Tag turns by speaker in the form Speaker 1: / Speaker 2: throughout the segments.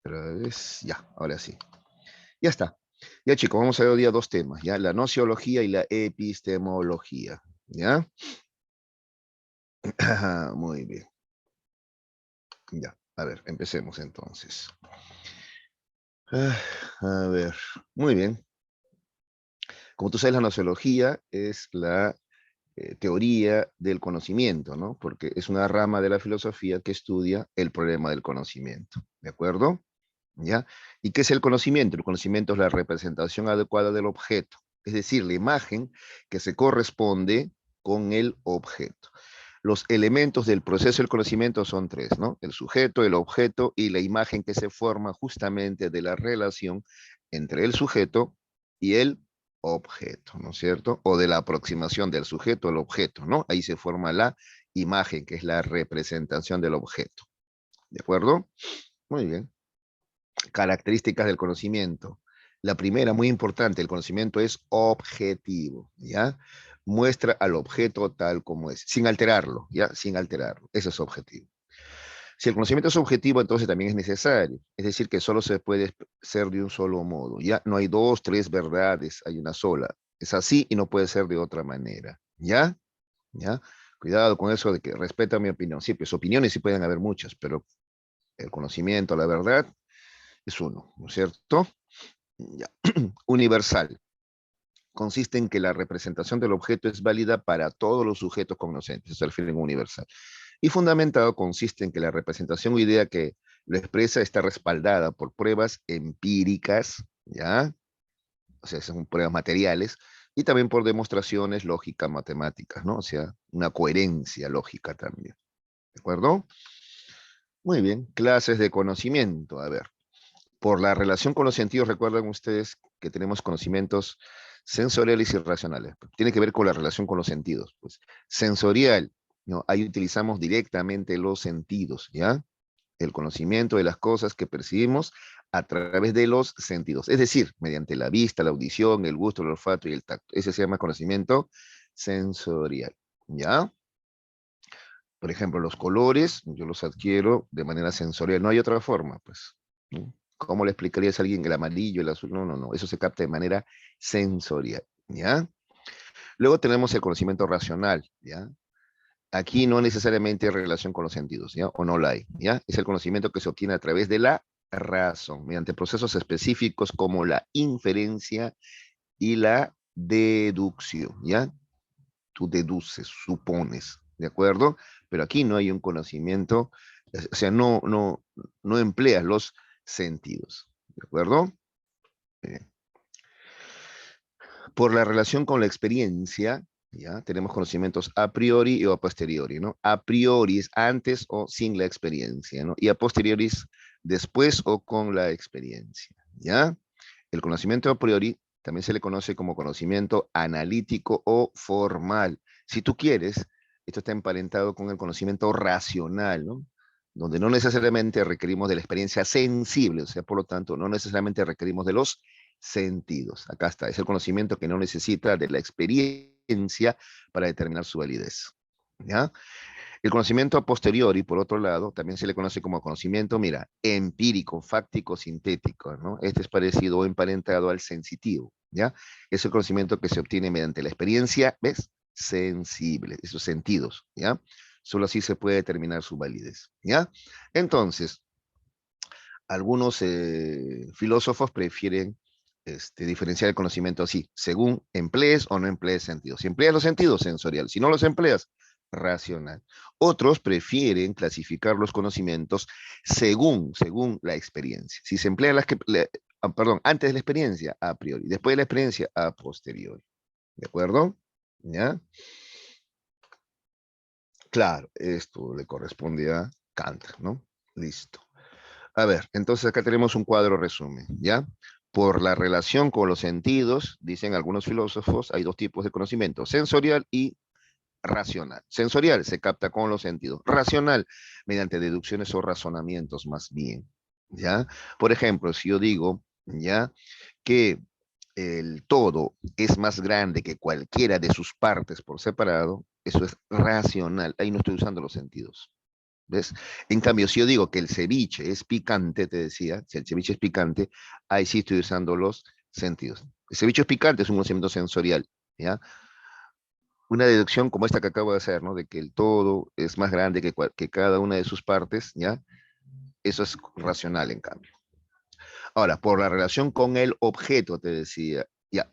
Speaker 1: Pero ya, ahora sí. Ya está. Ya chicos, vamos a ver hoy día dos temas, ¿ya? La nociología y la epistemología, ¿ya? Muy bien. Ya, a ver, empecemos entonces. Ah, A ver, muy bien. Como tú sabes, la nociología es la teoría del conocimiento, ¿no? Porque es una rama de la filosofía que estudia el problema del conocimiento, ¿de acuerdo? ¿Ya? ¿Y qué es el conocimiento? El conocimiento es la representación adecuada del objeto, es decir, la imagen que se corresponde con el objeto. Los elementos del proceso del conocimiento son tres, ¿no? El sujeto, el objeto y la imagen que se forma justamente de la relación entre el sujeto y el objeto, ¿no es cierto? O de la aproximación del sujeto al objeto, ¿no? Ahí se forma la imagen, que es la representación del objeto. ¿De acuerdo? Muy bien. Características del conocimiento. La primera, muy importante, el conocimiento es objetivo, ¿ya? Muestra al objeto tal como es, sin alterarlo, ¿ya? Sin alterarlo. Eso es objetivo. Si el conocimiento es objetivo, entonces también es necesario. Es decir, que solo se puede ser de un solo modo, ¿ya? No hay dos, tres verdades, hay una sola. Es así y no puede ser de otra manera, ¿ya? ¿Ya? Cuidado con eso de que respeta mi opinión. Sí, pues opiniones sí pueden haber muchas, pero el conocimiento, la verdad, es uno, ¿no es cierto? Ya. Universal. Consiste en que la representación del objeto es válida para todos los sujetos cognoscentes, eso es el fin universal. Y fundamentado consiste en que la representación o idea que lo expresa está respaldada por pruebas empíricas, ¿ya? O sea, son pruebas materiales, y también por demostraciones lógicas matemáticas, ¿no? O sea, una coherencia lógica también. ¿De acuerdo? Muy bien. Clases de conocimiento. A ver. Por la relación con los sentidos, recuerdan ustedes que tenemos conocimientos sensoriales y racionales. Tiene que ver con la relación con los sentidos. Pues sensorial, ¿no? Ahí utilizamos directamente los sentidos, ¿ya? El conocimiento de las cosas que percibimos a través de los sentidos, es decir, mediante la vista, la audición, el gusto, el olfato y el tacto. Ese se llama conocimiento sensorial, ¿ya? Por ejemplo, los colores, yo los adquiero de manera sensorial, no hay otra forma, pues, ¿no? ¿Cómo le explicarías a alguien el amarillo, el azul? No, no, no, eso se capta de manera sensorial, ¿ya? Luego tenemos el conocimiento racional, ¿ya? Aquí no necesariamente hay relación con los sentidos, ¿ya? O no la hay, ¿ya? Es el conocimiento que se obtiene a través de la razón, mediante procesos específicos como la inferencia y la deducción, ¿ya? Tú deduces, supones, ¿de acuerdo? Pero aquí no hay un conocimiento, o sea, no empleas los sentidos, ¿de acuerdo? Eh, por la relación con la experiencia, ¿ya? Tenemos conocimientos a priori y a posteriori, ¿no? A priori es antes o sin la experiencia, ¿no? Y a posteriori es después o con la experiencia, ¿ya? El conocimiento a priori también se le conoce como conocimiento analítico o formal. Si tú quieres, esto está emparentado con el conocimiento racional, ¿no? Donde no necesariamente requerimos de la experiencia sensible, o sea, por lo tanto, no necesariamente requerimos de los sentidos. Acá está, es el conocimiento que no necesita de la experiencia para determinar su validez. ¿Ya? El conocimiento a posteriori, por otro lado, también se le conoce como conocimiento, mira, empírico, fáctico, sintético, ¿no? Este es parecido o emparentado al sensitivo, ¿ya? Es el conocimiento que se obtiene mediante la experiencia, ¿ves? Sensible, esos sentidos, ¿ya? Solo así se puede determinar su validez, ¿ya? Entonces, algunos filósofos prefieren diferenciar el conocimiento así, según emplees o no emplees sentidos. Si empleas los sentidos, sensorial. Si no los empleas, racional. Otros prefieren clasificar los conocimientos según la experiencia. Si se emplean perdón, antes de la experiencia, a priori. Después de la experiencia, a posteriori. ¿De acuerdo? ¿Ya? Claro, esto le corresponde a Kant, ¿no? Listo. A ver, entonces acá tenemos un cuadro resumen, ¿ya? Por la relación con los sentidos, dicen algunos filósofos, hay dos tipos de conocimiento, sensorial y racional. Sensorial se capta con los sentidos, racional mediante deducciones o razonamientos más bien, ¿ya? Por ejemplo, si yo digo, ¿ya? Que el todo es más grande que cualquiera de sus partes por separado, eso es racional, ahí no estoy usando los sentidos, ¿Ves? En cambio, si yo digo que el ceviche es picante, te decía, si el ceviche es picante, ahí sí estoy usando los sentidos. El ceviche es picante, es un conocimiento sensorial, ¿ya? Una deducción como esta que acabo de hacer, ¿no? De que el todo es más grande que cada una de sus partes, ¿ya? Eso es racional, en cambio. Ahora, por la relación con el objeto, te decía, ya,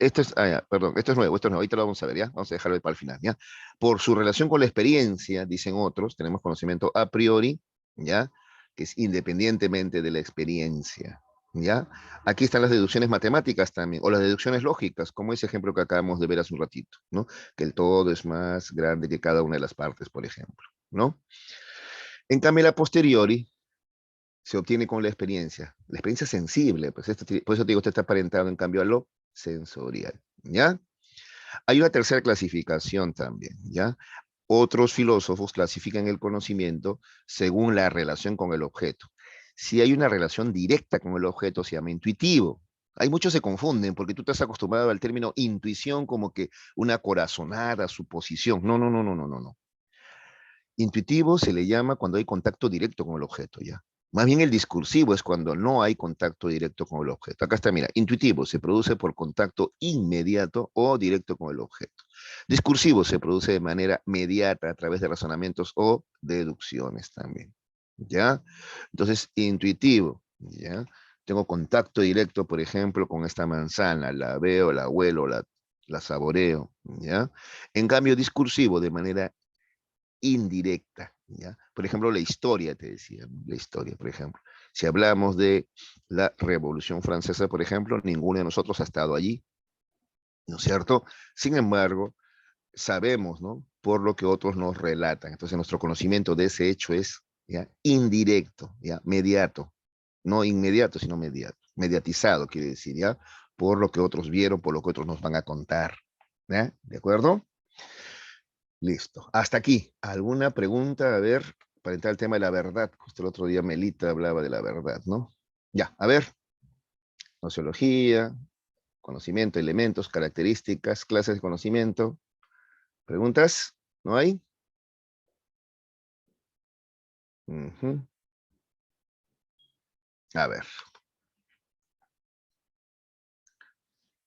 Speaker 1: perdón, esto es nuevo, ahorita lo vamos a ver, ¿ya? Vamos a dejarlo para el final, ¿ya? Por su relación con la experiencia, dicen otros, tenemos conocimiento a priori, ¿ya? Que es independientemente de la experiencia, ¿ya? Aquí están las deducciones matemáticas también, o las deducciones lógicas, como ese ejemplo que acabamos de ver hace un ratito, ¿no? Que el todo es más grande que cada una de las partes, por ejemplo, ¿no? En cambio, la posteriori se obtiene con la experiencia sensible, pues por eso te digo, esto está aparentado en cambio a lo sensorial, ¿ya? Hay una tercera clasificación también, ¿ya? Otros filósofos clasifican el conocimiento según la relación con el objeto. Si hay una relación directa con el objeto, se llama intuitivo. Hay muchos se confunden porque tú estás acostumbrado al término intuición como que una corazonada, suposición. No, no, no, no, no, no, no. Intuitivo se le llama cuando hay contacto directo con el objeto, ¿ya? Más bien el discursivo es cuando no hay contacto directo con el objeto. Acá está, mira, intuitivo se produce por contacto inmediato o directo con el objeto. Discursivo se produce de manera mediata a través de razonamientos o deducciones también, ¿ya? Entonces, intuitivo, ¿ya? Tengo contacto directo, por ejemplo, con esta manzana, la veo, la huelo, la saboreo, ¿ya? En cambio, discursivo de manera indirecta, ¿ya? Por ejemplo, la historia, te decía, ¿no? La historia, por ejemplo. Si hablamos de la Revolución Francesa, por ejemplo, ninguno de nosotros ha estado allí, ¿no es cierto? Sin embargo, sabemos, ¿no? Por lo que otros nos relatan. Entonces, nuestro conocimiento de ese hecho es, ¿ya? Indirecto, ¿ya? Mediato. No inmediato, sino mediato. Mediatizado, quiere decir, ¿ya? Por lo que otros vieron, por lo que otros nos van a contar, ¿ya? ¿De acuerdo? Listo. Hasta aquí. ¿Alguna pregunta? A ver, para entrar al tema de la verdad. Justo el otro día Melita hablaba de la verdad, ¿no? Ya, a ver. Nociología, conocimiento, elementos, características, clases de conocimiento. ¿Preguntas? ¿No hay? Ujú. A ver.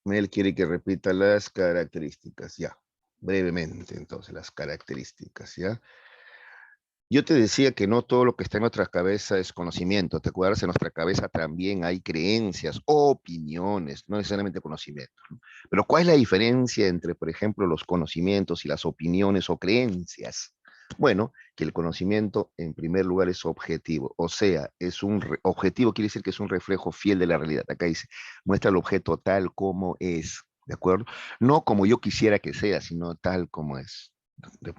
Speaker 1: Mel quiere que repita las características. Ya. Brevemente, entonces, las características, ¿ya? Yo te decía que no todo lo que está en nuestra cabeza es conocimiento. ¿Te acuerdas? En nuestra cabeza también hay creencias, opiniones, no necesariamente conocimiento, ¿no? Pero ¿cuál es la diferencia entre, por ejemplo, los conocimientos y las opiniones o creencias? Bueno, que el conocimiento, en primer lugar, es objetivo. O sea, objetivo quiere decir que es un reflejo fiel de la realidad. Acá dice, muestra el objeto tal como es, ¿de acuerdo? No como yo quisiera que sea, sino tal como es.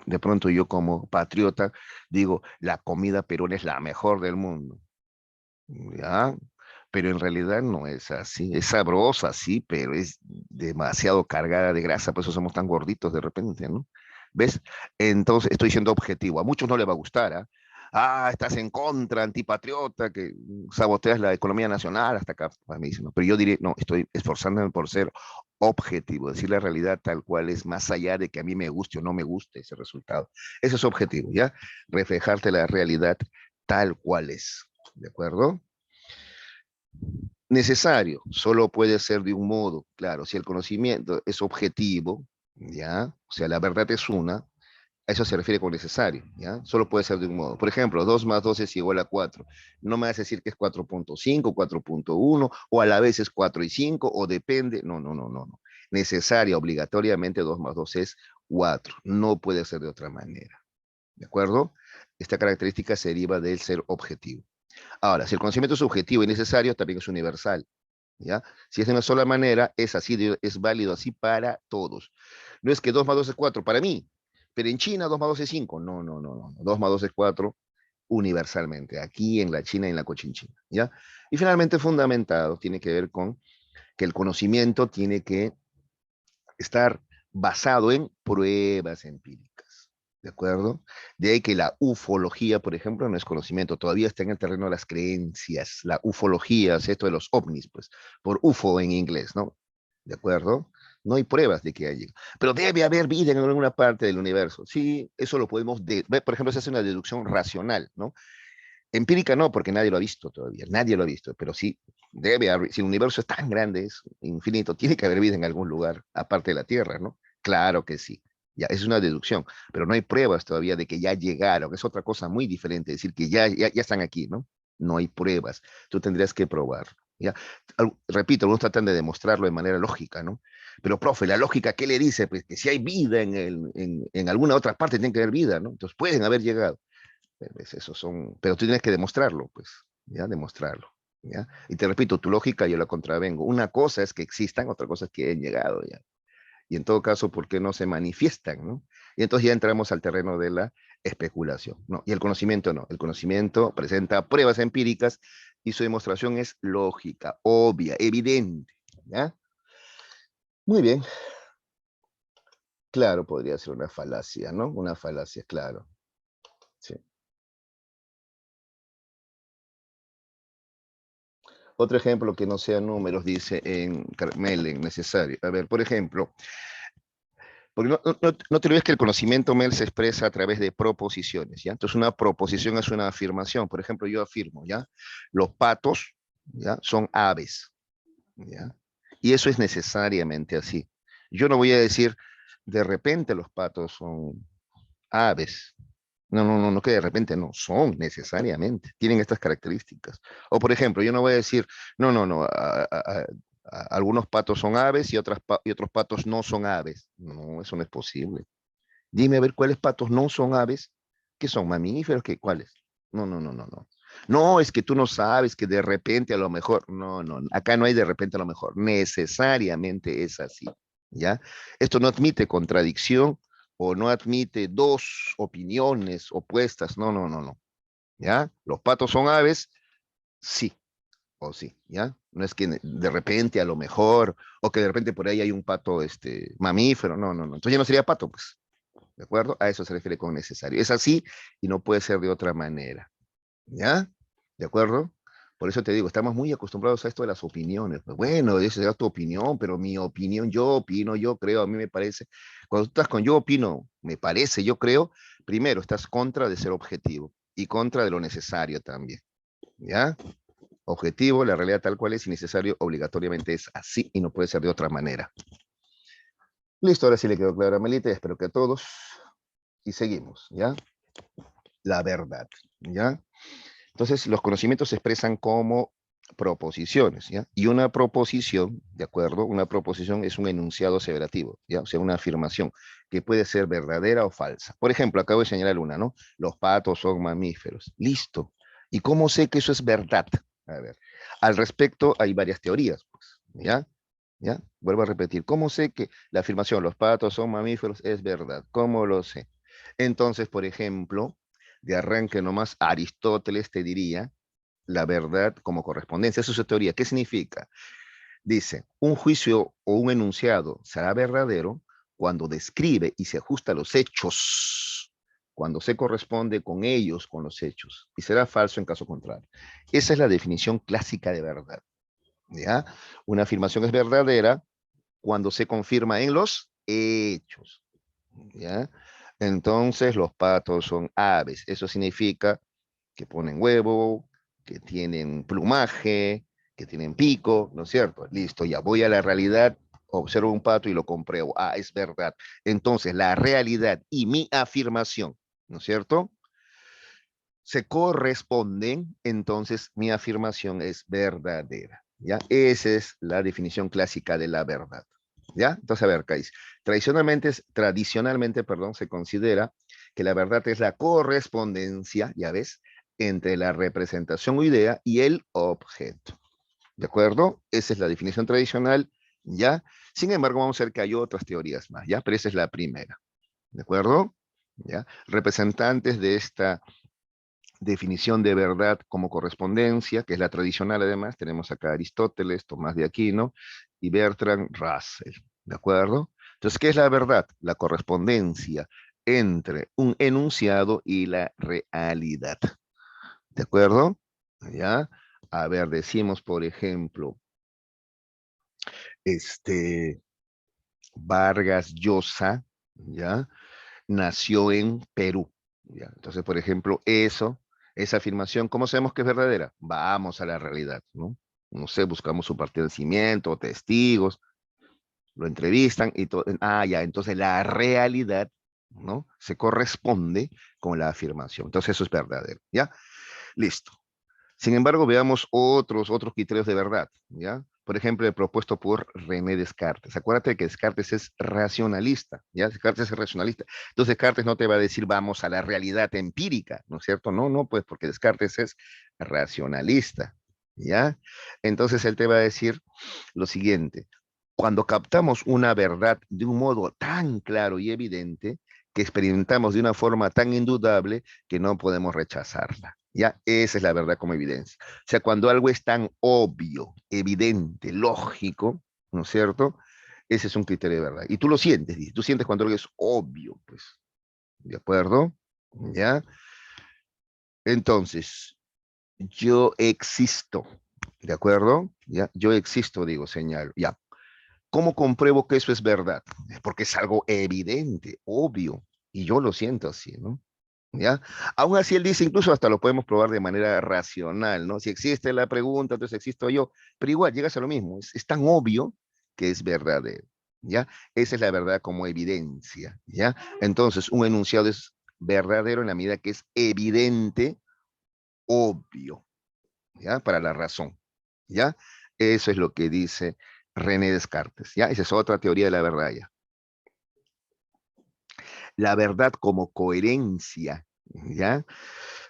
Speaker 1: De pronto yo como patriota digo, la comida peruana es la mejor del mundo, ¿ya? Pero en realidad no es así. Es sabrosa, sí, pero es demasiado cargada de grasa, por eso somos tan gorditos de repente, ¿no? ¿Ves? Entonces estoy siendo objetivo. A muchos no les va a gustar, ¿ah? Ah, estás en contra, antipatriota, que saboteas la economía nacional, hasta acá, a mí, ¿no? Pero yo diré, no, estoy esforzándome por ser objetivo, decir la realidad tal cual es, más allá de que a mí me guste o no me guste ese resultado. Eso es objetivo, ¿ya? Reflejarte la realidad tal cual es, ¿de acuerdo? Necesario, solo puede ser de un modo, claro, si el conocimiento es objetivo, ¿ya? O sea, la verdad es una, a eso se refiere con necesario, ¿ya? Solo puede ser de un modo. Por ejemplo, 2 más 2 es igual a 4. No me vas a decir que es 4.5, 4.1, o a la vez es 4 y 5, o depende. No, no, no, no, no. Necesaria, obligatoriamente 2 más 2 es 4. No puede ser de otra manera, ¿de acuerdo? Esta característica se deriva del ser objetivo. Ahora, si el conocimiento es subjetivo y necesario, también es universal, ¿ya? Si es de una sola manera, es así, es válido así para todos. No es que 2 más 2 es 4 para mí, pero en China 2 más 2 es 5. No, no, no, no. 2 más 2 es 4 universalmente, aquí en la China y en la Cochinchina, ¿ya? Y finalmente, fundamentado, tiene que ver con que el conocimiento tiene que estar basado en pruebas empíricas, ¿de acuerdo? De ahí que la ufología, por ejemplo, no es conocimiento, todavía está en el terreno de las creencias. La ufología es esto de los ovnis, pues, por UFO en inglés, ¿no? ¿De acuerdo? No hay pruebas de que haya. Pero debe haber vida en alguna parte del universo. Sí, eso lo podemos, por ejemplo, se hace una deducción racional, ¿no? Empírica no, porque nadie lo ha visto todavía, nadie lo ha visto, pero sí debe haber, si el universo es tan grande, es infinito, tiene que haber vida en algún lugar, aparte de la Tierra, ¿no? Claro que sí. Ya, es una deducción, pero no hay pruebas todavía de que ya llegaron. Es otra cosa muy diferente, decir que ya están aquí, ¿no? No hay pruebas. Tú tendrías que probar. ¿Ya? Repito, algunos tratan de demostrarlo de manera lógica, ¿no? Pero, profe, la lógica, ¿qué le dice? Pues que si hay vida en alguna otra parte, tiene que haber vida, ¿no? Entonces pueden haber llegado. Pues eso son, pero tú tienes que demostrarlo, pues, ¿ya? Demostrarlo, ¿ya? Y te repito, tu lógica yo la contravengo. Una cosa es que existan, otra cosa es que hayan llegado, ¿ya? Y en todo caso, ¿por qué no se manifiestan, no? Y entonces ya entramos al terreno de la especulación, ¿no? Y el conocimiento no. El conocimiento presenta pruebas empíricas y su demostración es lógica, obvia, evidente, ¿ya? Muy bien, claro, podría ser una falacia, ¿no? Una falacia, claro, sí. Otro ejemplo que no sea números, dice en Carmelen, necesario. A ver, por ejemplo, porque no te olvides que el conocimiento, Mel, se expresa a través de proposiciones, ¿ya? Entonces, una proposición es una afirmación. Por ejemplo, yo afirmo, ¿ya? Los patos, ¿ya? Son aves, ¿ya? Y eso es necesariamente así. Yo no voy a decir, de repente los patos son aves. No, que de repente no, son necesariamente, tienen estas características. O por ejemplo, yo no voy a decir, no, algunos patos son aves y, y otros patos no son aves. No, eso no es posible. Dime a ver cuáles patos no son aves, que son mamíferos, que cuáles. No. No, es que tú no sabes que de repente a lo mejor, no, acá no hay de repente a lo mejor, necesariamente es así, ¿ya? Esto no admite contradicción o no admite dos opiniones opuestas, no, ¿ya? Los patos son aves, sí, o sí, ¿ya? No es que de repente a lo mejor, o que de repente por ahí hay un pato mamífero, no. Entonces ya no sería pato, pues, ¿de acuerdo? A eso se refiere con necesario. Es así y no puede ser de otra manera, ¿ya? ¿De acuerdo? Por eso te digo, estamos muy acostumbrados a esto de las opiniones. Pues bueno, esa será tu opinión, pero mi opinión, yo opino, yo creo, a mí me parece. Cuando tú estás con yo opino, me parece, yo creo, primero estás contra de ser objetivo y contra de lo necesario también, ¿ya? Objetivo, la realidad tal cual es y necesario obligatoriamente es así y no puede ser de otra manera. Listo, ahora sí le quedó claro a Melita, espero que a todos. Y seguimos, ¿ya? La verdad, ¿ya? Entonces, los conocimientos se expresan como proposiciones, ¿ya? Y una proposición, ¿de acuerdo? Una proposición es un enunciado aseverativo, ¿ya? O sea, una afirmación que puede ser verdadera o falsa. Por ejemplo, acabo de señalar una, ¿no? Los patos son mamíferos. Listo. ¿Y cómo sé que eso es verdad? A ver, al respecto hay varias teorías, pues, ¿ya? ¿Ya? Vuelvo a repetir. ¿Cómo sé que la afirmación los patos son mamíferos es verdad? ¿Cómo lo sé? Entonces, por ejemplo, de arranque nomás, Aristóteles te diría la verdad como correspondencia. Esa es su teoría. ¿Qué significa? Dice, un juicio o un enunciado será verdadero cuando describe y se ajusta a los hechos, cuando se corresponde con ellos, con los hechos, y será falso en caso contrario. Esa es la definición clásica de verdad. ¿Ya? Una afirmación es verdadera cuando se confirma en los hechos. ¿Ya? Entonces los patos son aves. Eso significa que ponen huevo, que tienen plumaje, que tienen pico, ¿no es cierto? Listo, ya voy a la realidad, observo un pato y lo compruebo. Ah, es verdad. Entonces la realidad y mi afirmación, ¿no es cierto? Se corresponden, entonces mi afirmación es verdadera. ¿Ya? Esa es la definición clásica de la verdad. ¿Ya? Entonces, a ver, Kais. Tradicionalmente, perdón, se considera que la verdad es la correspondencia, ya ves, entre la representación o idea y el objeto. ¿De acuerdo? Esa es la definición tradicional, ¿ya? Sin embargo, vamos a ver que hay otras teorías más, ¿ya? Pero esa es la primera. ¿De acuerdo? ¿Ya? Representantes de esta definición de verdad como correspondencia, que es la tradicional además, tenemos acá a Aristóteles, Tomás de Aquino y Bertrand Russell, ¿de acuerdo? Entonces, ¿qué es la verdad? La correspondencia entre un enunciado y la realidad, ¿de acuerdo? ¿Ya? A ver, decimos, por ejemplo, este, Vargas Llosa, ¿ya? Nació en Perú, ¿ya? Entonces, por ejemplo, esa afirmación, ¿cómo sabemos que es verdadera? Vamos a la realidad, ¿no? No sé, buscamos su partida de nacimiento, testigos, lo entrevistan y todo. Ah, ya, entonces la realidad, ¿no? Se corresponde con la afirmación. Entonces eso es verdadero, ¿ya? Listo. Sin embargo, veamos otros criterios de verdad, ¿ya? Por ejemplo, el propuesto por René Descartes. Acuérdate que Descartes es racionalista, ¿ya? Descartes es racionalista. Entonces, Descartes no te va a decir vamos a la realidad empírica, ¿no es cierto? No, no, pues porque Descartes es racionalista, ¿ya? Entonces, él te va a decir lo siguiente. Cuando captamos una verdad de un modo tan claro y evidente, que experimentamos de una forma tan indudable que no podemos rechazarla. Ya, esa es la verdad como evidencia. O sea, cuando algo es tan obvio, evidente, lógico, ¿no es cierto? Ese es un criterio de verdad. Y tú lo sientes, tú sientes cuando algo es obvio, pues, ¿de acuerdo? ¿Ya? Entonces, yo existo, ¿de acuerdo? ¿Ya? Yo existo, digo, señal, ya. ¿Cómo compruebo que eso es verdad? Porque es algo evidente, obvio, y yo lo siento así, ¿no? ¿Ya? Aún así, él dice, incluso hasta lo podemos probar de manera racional, ¿no? Si existe la pregunta, entonces existo yo, pero igual llegas a lo mismo, es tan obvio que es verdadero, ¿ya? Esa es la verdad como evidencia, ¿ya? Entonces, un enunciado es verdadero en la medida que es evidente, obvio, ¿ya? Para la razón, ¿ya? Eso es lo que dice René Descartes, ¿ya? Esa es otra teoría de la verdad, ¿ya? La verdad como coherencia, ¿ya?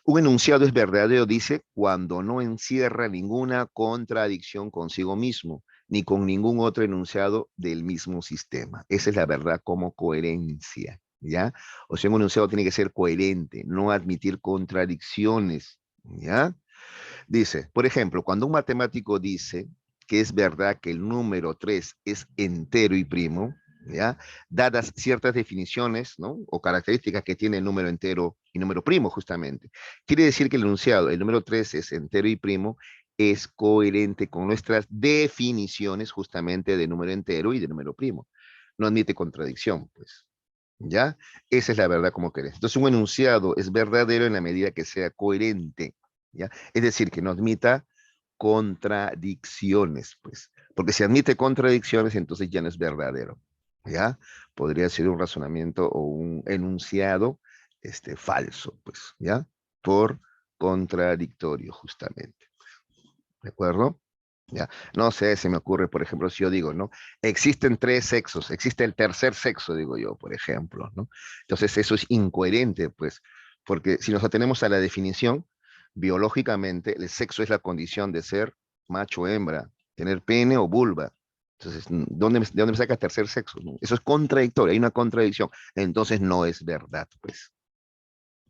Speaker 1: Un enunciado es verdadero, dice, cuando no encierra ninguna contradicción consigo mismo, ni con ningún otro enunciado del mismo sistema. Esa es la verdad como coherencia, ¿ya? O sea, un enunciado tiene que ser coherente, no admitir contradicciones, ¿ya? Dice, por ejemplo, cuando un matemático dice que es verdad que el número 3 es entero y primo, ¿ya? Dadas ciertas definiciones, ¿no? O características que tiene el número entero y número primo, justamente. Quiere decir que el enunciado, el número 3 es entero y primo, es coherente con nuestras definiciones justamente de número entero y de número primo. No admite contradicción, pues. ¿Ya? Esa es la verdad como querés. Entonces, un enunciado es verdadero en la medida que sea coherente, ¿ya? Es decir, que no admita contradicciones, pues. Porque si admite contradicciones, entonces ya no es verdadero, ¿ya? Podría ser un razonamiento o un enunciado falso, pues, ¿ya? Por contradictorio, justamente. ¿De acuerdo? ¿Ya? No sé, se me ocurre, por ejemplo, si yo digo, ¿no? Existen tres sexos, existe el tercer sexo, digo yo, por ejemplo, ¿no? Entonces eso es incoherente, pues, porque si nos atenemos a la definición, biológicamente el sexo es la condición de ser macho o hembra, tener pene o vulva. Entonces, ¿de dónde me sacas tercer sexo? ¿No? Eso es contradictorio, hay una contradicción. Entonces no es verdad, pues.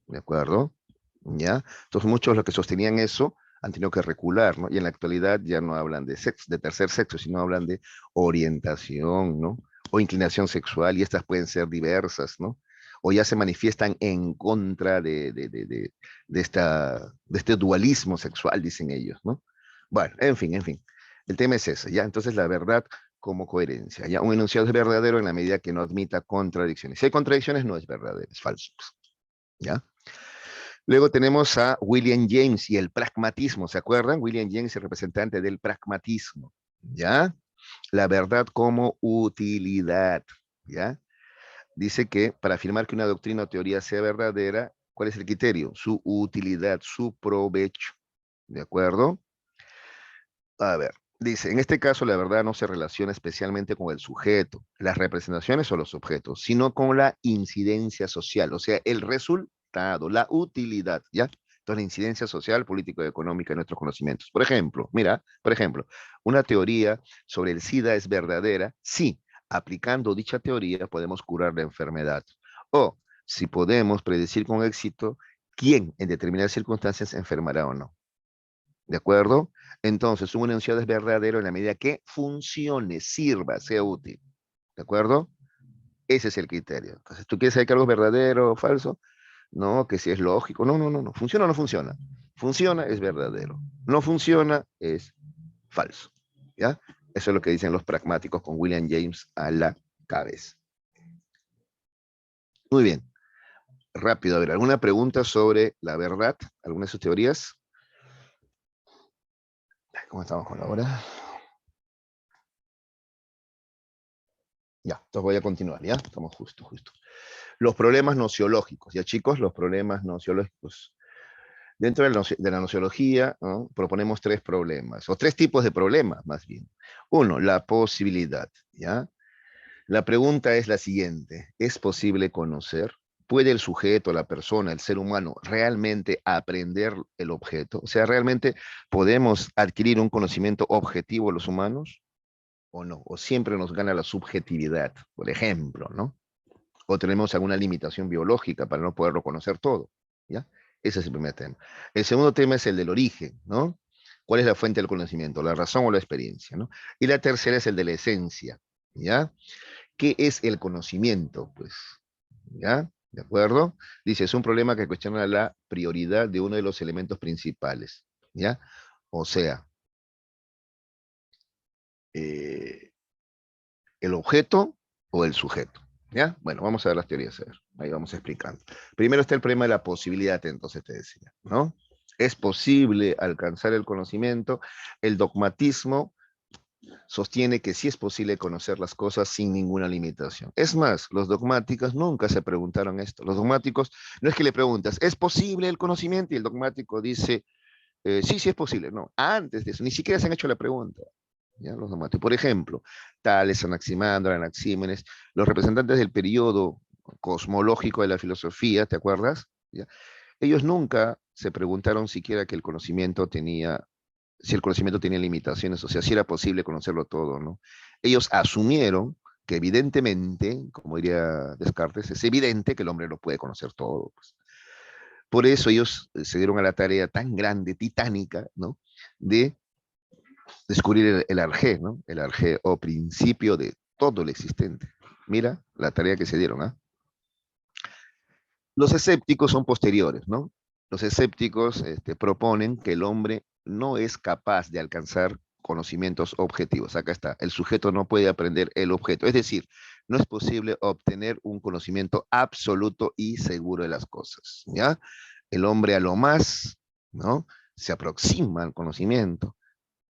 Speaker 1: ¿De acuerdo? ¿Ya? Entonces muchos de los que sostenían eso han tenido que recular, ¿no? Y en la actualidad ya no hablan de sexo, de tercer sexo, sino hablan de orientación, ¿no? O inclinación sexual, y estas pueden ser diversas, ¿no? O ya se manifiestan en contra de este dualismo sexual, dicen ellos, ¿no? Bueno, en fin. El tema es ese, ¿ya? Entonces la verdad como coherencia, ¿ya? Un enunciado es verdadero en la medida que no admita contradicciones. Si hay contradicciones, no es verdadero, es falso, pues, ¿ya? Luego tenemos a William James y el pragmatismo, ¿se acuerdan? William James, el representante del pragmatismo, ¿ya? La verdad como utilidad, ¿ya? Dice que para afirmar que una doctrina o teoría sea verdadera, ¿cuál es el criterio? Su utilidad, su provecho, ¿de acuerdo? A ver, dice, en este caso la verdad no se relaciona especialmente con el sujeto, las representaciones o los objetos, sino con la incidencia social, o sea, el resultado, la utilidad, ¿ya? Entonces, la incidencia social, político y económica de nuestros conocimientos. Por ejemplo, mira, por ejemplo, una teoría sobre el SIDA es verdadera si aplicando dicha teoría podemos curar la enfermedad. O si podemos predecir con éxito quién en determinadas circunstancias enfermará o no. ¿De acuerdo? Entonces, un enunciado es verdadero en la medida que funcione, sirva, sea útil. ¿De acuerdo? Ese es el criterio. Entonces, ¿tú quieres saber que algo es verdadero o falso? No, que si es lógico. No. ¿Funciona o no funciona? Funciona, es verdadero. No funciona, es falso. ¿Ya? Eso es lo que dicen los pragmáticos con William James a la cada vez. Muy bien. Rápido, a ver, ¿alguna pregunta sobre la verdad? ¿Alguna de sus teorías? ¿Cómo estamos con la hora? Ya, entonces voy a continuar, ¿ya? Estamos justo. Los problemas nociológicos, ¿ya chicos? Los problemas nociológicos. Dentro de la nociología, ¿no? Proponemos tres problemas, o tres tipos de problemas, más bien. Uno, la posibilidad, ¿ya? La pregunta es la siguiente: ¿es posible conocer? ¿Puede el sujeto, la persona, el ser humano realmente aprender el objeto? O sea, ¿realmente podemos adquirir un conocimiento objetivo los humanos o no? ¿O siempre nos gana la subjetividad, por ejemplo, ¿no? ¿O tenemos alguna limitación biológica para no poderlo conocer todo? ¿Ya? Ese es el primer tema. El segundo tema es el del origen, ¿no? ¿Cuál es la fuente del conocimiento? ¿La razón o la experiencia, ¿no? Y la tercera es el de la esencia, ¿ya? ¿Qué es el conocimiento? Pues, ¿ya? ¿De acuerdo? Dice, es un problema que cuestiona la prioridad de uno de los elementos principales, ¿ya? O sea, eh, el objeto o el sujeto, ¿ya? Bueno, vamos a ver las teorías, a ver. Ahí vamos explicando. Primero está el problema de la posibilidad, entonces te decía, ¿no? Es posible alcanzar el conocimiento. El dogmatismo sostiene que sí es posible conocer las cosas sin ninguna limitación. Es más, los dogmáticos nunca se preguntaron esto. Los dogmáticos, no es que le preguntas, ¿es posible el conocimiento? Y el dogmático dice, sí, sí es posible. No, antes de eso, ni siquiera se han hecho la pregunta. ¿Ya? Los dogmáticos. Por ejemplo, Tales, Anaximandro, Anaxímenes, los representantes del periodo cosmológico de la filosofía, ¿te acuerdas? ¿Ya? Ellos nunca se preguntaron siquiera que el conocimiento tenía, si el conocimiento tenía limitaciones, o sea, si era posible conocerlo todo, ¿no? Ellos asumieron que evidentemente, como diría Descartes, es evidente que el hombre lo puede conocer todo, pues. Por eso ellos se dieron a la tarea tan grande, titánica, ¿no? De descubrir el arjé, ¿no? El arjé o principio de todo lo existente. Mira la tarea que se dieron, ¿ah? Los escépticos son posteriores, ¿no? Los escépticos proponen que el hombre no es capaz de alcanzar conocimientos objetivos. Acá está, el sujeto no puede aprender el objeto. Es decir, no es posible obtener un conocimiento absoluto y seguro de las cosas, ¿ya? El hombre a lo más, ¿no? Se aproxima al conocimiento,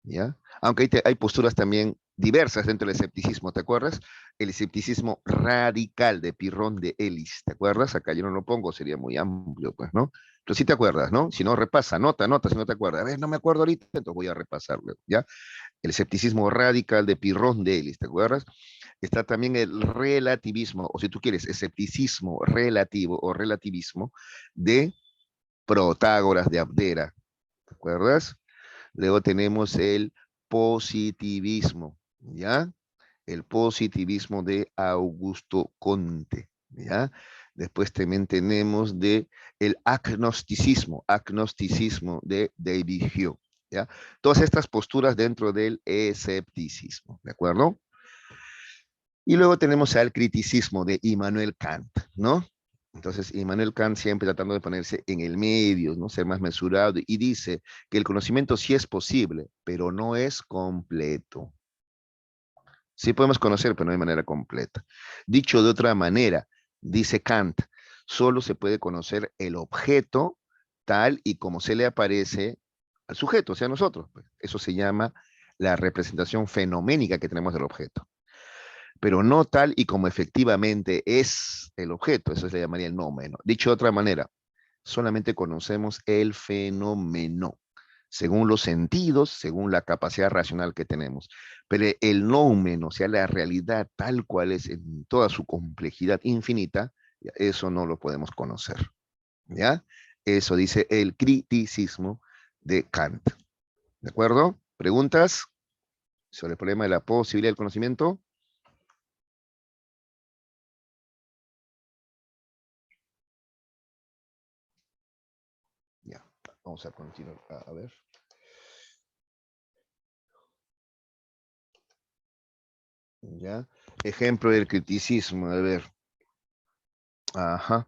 Speaker 1: ¿ya? Aunque hay posturas también diversas dentro del escepticismo, ¿te acuerdas? El escepticismo radical de Pirrón de Elis, ¿te acuerdas? Acá yo no lo pongo, sería muy amplio, pues, ¿no? Pero sí te acuerdas, ¿no? Si no, repasa, nota si no te acuerdas. A ver, no me acuerdo ahorita, entonces voy a repasarlo, ¿ya? El escepticismo radical de Pirrón de Elis, ¿te acuerdas? Está también el relativismo, o si tú quieres, escepticismo relativo o relativismo de Protágoras de Abdera, ¿te acuerdas? Luego tenemos el positivismo, ¿ya? El positivismo de Augusto Comte, ¿ya? Después también tenemos el agnosticismo de David Hume, ¿ya? Todas estas posturas dentro del escepticismo, ¿de acuerdo? Y luego tenemos al criticismo de Immanuel Kant, ¿no? Entonces, Immanuel Kant siempre tratando de ponerse en el medio, ¿no? Ser más mesurado, y dice que el conocimiento sí es posible, pero no es completo. Sí podemos conocer, pero no de manera completa. Dicho de otra manera, dice Kant, solo se puede conocer el objeto tal y como se le aparece al sujeto, o sea, a nosotros. Eso se llama la representación fenoménica que tenemos del objeto, pero no tal y como efectivamente es el objeto. Eso se le llamaría el nómeno. Dicho de otra manera, solamente conocemos el fenómeno, según los sentidos, según la capacidad racional que tenemos. Pero el nómeno, o sea, la realidad tal cual es en toda su complejidad infinita, eso no lo podemos conocer, ¿ya? Eso dice el criticismo de Kant. ¿De acuerdo? ¿Preguntas sobre el problema de la posibilidad del conocimiento? Ya, vamos a continuar. A ver. ¿Ya? Ejemplo del criticismo, a ver. Ajá.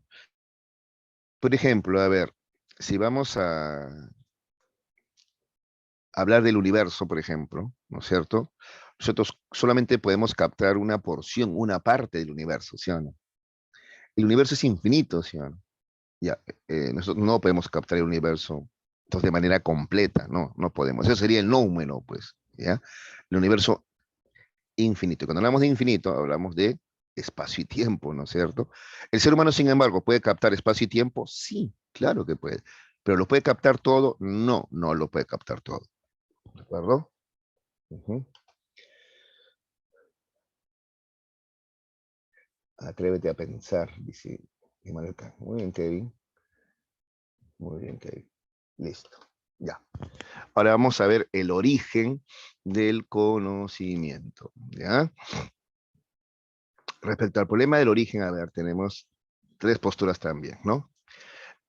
Speaker 1: Por ejemplo, a ver, si vamos a hablar del universo, por ejemplo, ¿no es cierto? nosotros solamente podemos captar una porción, una parte del universo, ¿sí o no? El universo es infinito, ¿sí o no? Ya, nosotros no podemos captar el universo entonces, de manera completa, no, no podemos. Eso sería el número, pues, ¿ya? El universo infinito. Y cuando hablamos de infinito, hablamos de espacio y tiempo, ¿no es cierto? El ser humano, sin embargo, ¿puede captar espacio y tiempo? Sí, claro que puede. ¿Pero lo puede captar todo? No, no lo puede captar todo. ¿De acuerdo? Ujú. Atrévete a pensar, dice Immanuel Kant. Muy bien, Kevin. Muy bien, Kevin. Listo. Ya. Ahora vamos a ver el origen del conocimiento. ¿Ya? Respecto al problema del origen, a ver, tenemos tres posturas también, ¿no?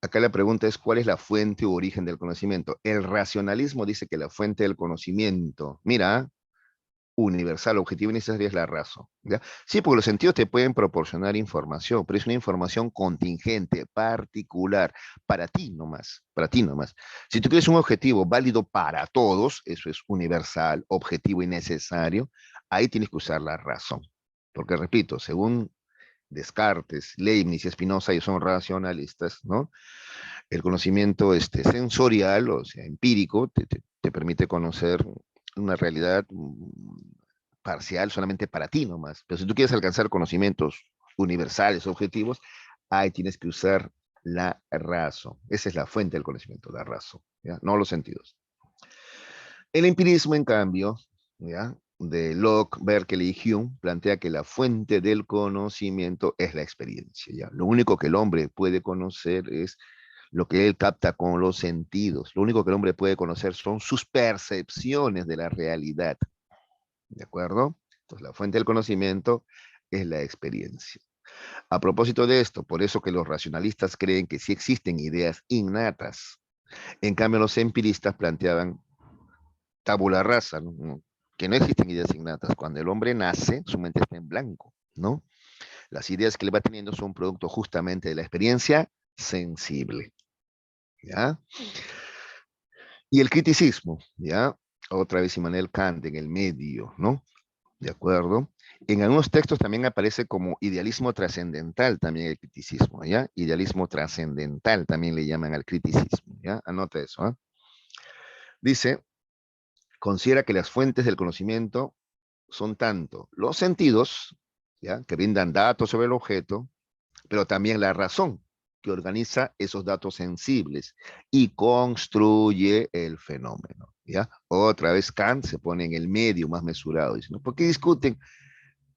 Speaker 1: Acá la pregunta es, ¿cuál es la fuente u origen del conocimiento? El racionalismo dice que la fuente del conocimiento, mira, universal, objetivo y necesaria es la razón. ¿Ya? Sí, porque los sentidos te pueden proporcionar información, pero es una información contingente, particular, para ti nomás, para ti nomás. Si tú quieres un objetivo válido para todos, eso es universal, objetivo y necesario, ahí tienes que usar la razón. Porque repito, según Descartes, Leibniz y Spinoza, ellos son racionalistas, ¿no? El conocimiento sensorial, o sea, empírico, te permite conocer una realidad parcial solamente para ti nomás. Pero si tú quieres alcanzar conocimientos universales, objetivos, ahí tienes que usar la razón. Esa es la fuente del conocimiento, la razón, ¿ya? No los sentidos. El empirismo, en cambio, ¿ya? De Locke, Berkeley y Hume, plantea que la fuente del conocimiento es la experiencia, ¿ya? Lo único que el hombre puede conocer es lo que él capta con los sentidos. Lo único que el hombre puede conocer son sus percepciones de la realidad. ¿De acuerdo? Entonces, la fuente del conocimiento es la experiencia. A propósito de esto, por eso que los racionalistas creen que sí existen ideas innatas. En cambio, los empiristas planteaban tabula rasa, ¿no? Que no existen ideas innatas. Cuando el hombre nace, su mente está en blanco, ¿no? Las ideas que le va teniendo son producto justamente de la experiencia sensible, ¿ya? Y el criticismo, ¿ya? Otra vez Immanuel Kant en el medio, ¿no? ¿De acuerdo? En algunos textos también aparece como idealismo trascendental también el criticismo, ¿ya? Idealismo trascendental también le llaman al criticismo, ¿ya? Anota eso, ¿eh? Dice, considera que las fuentes del conocimiento son tanto los sentidos, ¿ya? Que brindan datos sobre el objeto, pero también la razón, que organiza esos datos sensibles y construye el fenómeno, ¿ya? Otra vez Kant se pone en el medio más mesurado, diciendo, ¿por qué discuten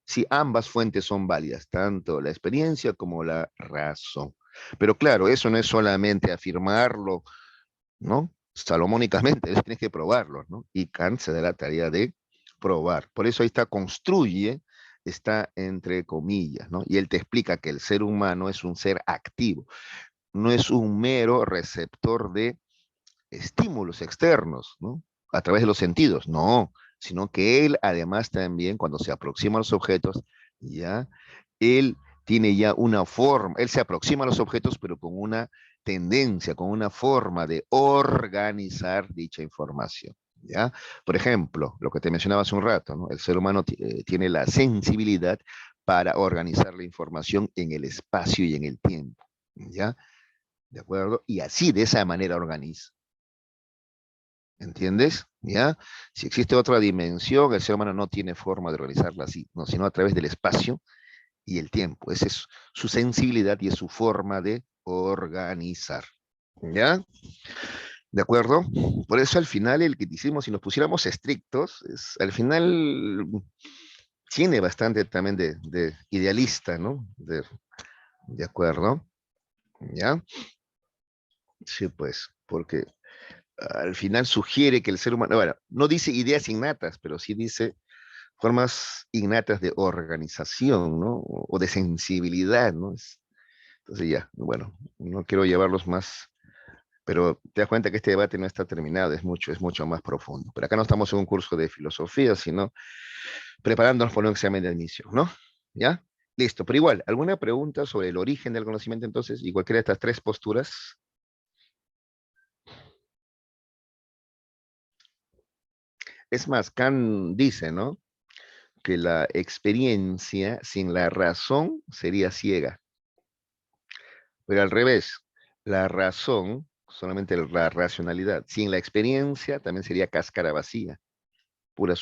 Speaker 1: si ambas fuentes son válidas, tanto la experiencia como la razón? Pero claro, eso no es solamente afirmarlo, ¿no? Salomónicamente, tienes que probarlo, ¿no? Y Kant se da la tarea de probar. Por eso ahí está, construye, está entre comillas, ¿no? Y él te explica que el ser humano es un ser activo, no es un mero receptor de estímulos externos, ¿no? A través de los sentidos, no, sino que él además también cuando se aproxima a los objetos, ya, él tiene ya una forma, él se aproxima a los objetos, pero con una tendencia, con una forma de organizar dicha información, ¿ya? Por ejemplo, lo que te mencionaba hace un rato, ¿no? El ser humano tiene la sensibilidad para organizar la información en el espacio y en el tiempo, ¿ya? ¿De acuerdo? Y así, de esa manera organiza. ¿Entiendes? ¿Ya? Si existe otra dimensión, el ser humano no tiene forma de organizarla así, no, sino a través del espacio y el tiempo. Esa es su sensibilidad y es su forma de organizar. ¿Ya? ¿De acuerdo? Por eso al final el criticismo, si nos pusiéramos estrictos, al final tiene bastante también de idealista, ¿no? De acuerdo. ¿Ya? Sí, pues, porque al final sugiere que el ser humano, bueno, no dice ideas innatas, pero sí dice formas innatas de organización, ¿no? O de sensibilidad, ¿no? Entonces ya, bueno, no quiero llevarlos más, pero te das cuenta que este debate no está terminado, es mucho más profundo. Pero acá no estamos en un curso de filosofía, sino preparándonos para un examen de admisión, ¿no? ¿Ya? Listo, pero igual, ¿alguna pregunta sobre el origen del conocimiento entonces? Y cualquiera de estas tres posturas. Es más, Kant dice, ¿no? que la experiencia sin la razón sería ciega. Pero al revés, la razón, solamente la racionalidad, sin la experiencia también sería cáscara vacía, puras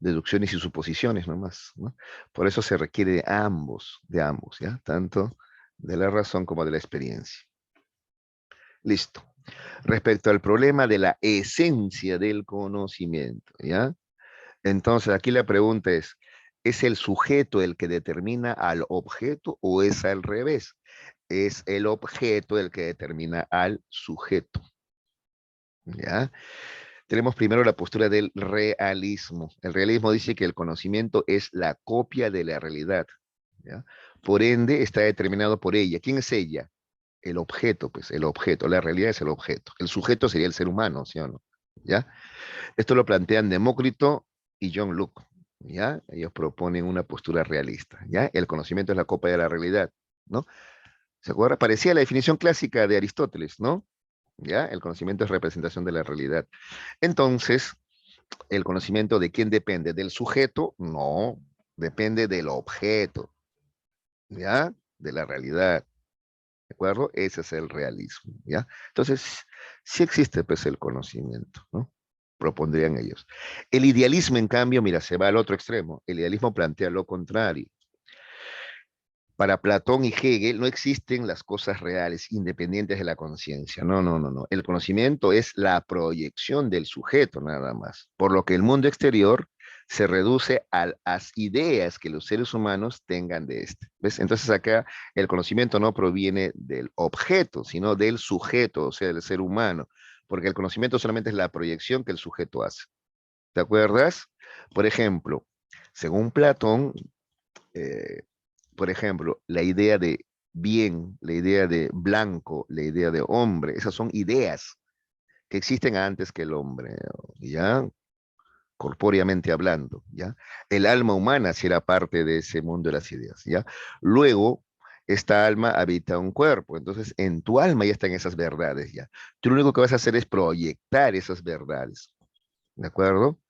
Speaker 1: deducciones y suposiciones nomás, ¿no? Por eso se requiere de ambos, ¿ya? Tanto de la razón como de la experiencia. Listo. Respecto al problema de la esencia del conocimiento, ¿ya? Entonces, aquí la pregunta ¿es el sujeto el que determina al objeto o es al revés? Es el objeto el que determina al sujeto, ¿ya? Tenemos primero la postura del realismo. El realismo dice que el conocimiento es la copia de la realidad, ¿ya? Por ende, está determinado por ella. ¿Quién es ella? El objeto, pues, el objeto. La realidad es el objeto. El sujeto sería el ser humano, ¿sí o no? ¿Ya? Esto lo plantean Demócrito y John Locke, ¿ya? Ellos proponen una postura realista, ¿ya? El conocimiento es la copia de la realidad, ¿no? ¿Se acuerda? Parecía la definición clásica de Aristóteles, ¿no? ¿Ya? El conocimiento es representación de la realidad. Entonces, ¿el conocimiento de quién depende? ¿Del sujeto? No, depende del objeto, ¿ya? De la realidad, ¿de acuerdo? Ese es el realismo, ¿ya? Entonces, sí existe, pues, el conocimiento, ¿no? Propondrían ellos. El idealismo, en cambio, mira, se va al otro extremo. El idealismo plantea lo contrario. Para Platón y Hegel no existen las cosas reales independientes de la conciencia. No, no, no, no. El conocimiento es la proyección del sujeto nada más. Por lo que el mundo exterior se reduce a las ideas que los seres humanos tengan de este. ¿Ves? Entonces acá el conocimiento no proviene del objeto, sino del sujeto, o sea, del ser humano. Porque el conocimiento solamente es la proyección que el sujeto hace. ¿Te acuerdas? Por ejemplo, según Platón, eh, por ejemplo, la idea de bien, la idea de blanco, la idea de hombre, esas son ideas que existen antes que el hombre, ¿ya? Corpóreamente hablando, ¿ya? El alma humana sí era parte de ese mundo de las ideas, ¿ya? Luego, esta alma habita un cuerpo, entonces en tu alma ya están esas verdades, ¿ya? Tú lo único que vas a hacer es proyectar esas verdades, ¿de acuerdo?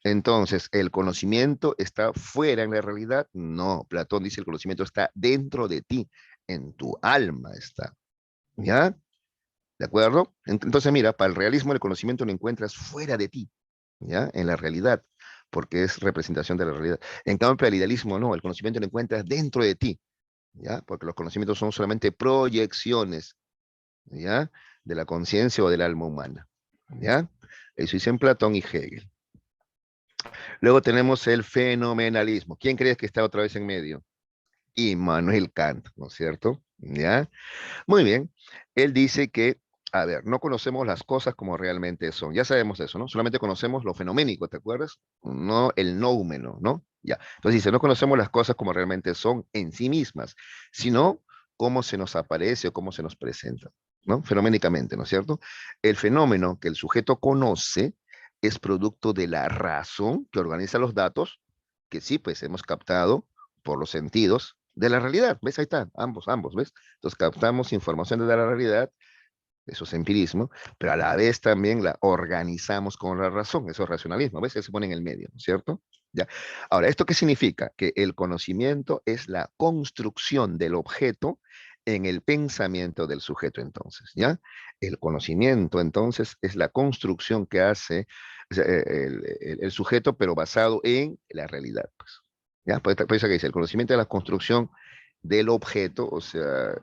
Speaker 1: Entonces, ¿el conocimiento está fuera en la realidad? No, Platón dice el conocimiento está dentro de ti, en tu alma está, ¿ya? ¿De acuerdo? Entonces, mira, para el realismo el conocimiento lo encuentras fuera de ti, ¿ya? En la realidad, porque es representación de la realidad. En cambio, para el idealismo no, el conocimiento lo encuentras dentro de ti, ¿ya? Porque los conocimientos son solamente proyecciones, ¿ya? De la conciencia o del alma humana, ¿ya? Eso dicen Platón y Hegel. Luego tenemos el fenomenalismo. ¿Quién crees que está otra vez en medio? Immanuel Kant, ¿no es cierto? ¿Ya? Muy bien. Él dice que, a ver, no conocemos las cosas como realmente son. Ya sabemos eso, ¿no? Solamente conocemos lo fenoménico, ¿te acuerdas? No el noumeno, ¿no? Ya. Entonces dice, no conocemos las cosas como realmente son en sí mismas, sino cómo se nos aparece o cómo se nos presenta, ¿no? Fenoménicamente, ¿no es cierto? El fenómeno que el sujeto conoce es producto de la razón que organiza los datos, que sí, pues hemos captado por los sentidos de la realidad. ¿Ves? Ahí está, ambos, ¿ves? Entonces captamos información de la realidad, eso es empirismo, pero a la vez también la organizamos con la razón, eso es racionalismo, ¿ves? Que se pone en el medio, ¿no es cierto? ¿Ya? Ahora, ¿esto qué significa? Que el conocimiento es la construcción del objeto en el pensamiento del sujeto, entonces, ¿ya? El conocimiento, entonces, es la construcción que hace o sea, el sujeto, pero basado en la realidad, pues. ¿Ya? Por eso que dice, el conocimiento es la construcción del objeto, o sea,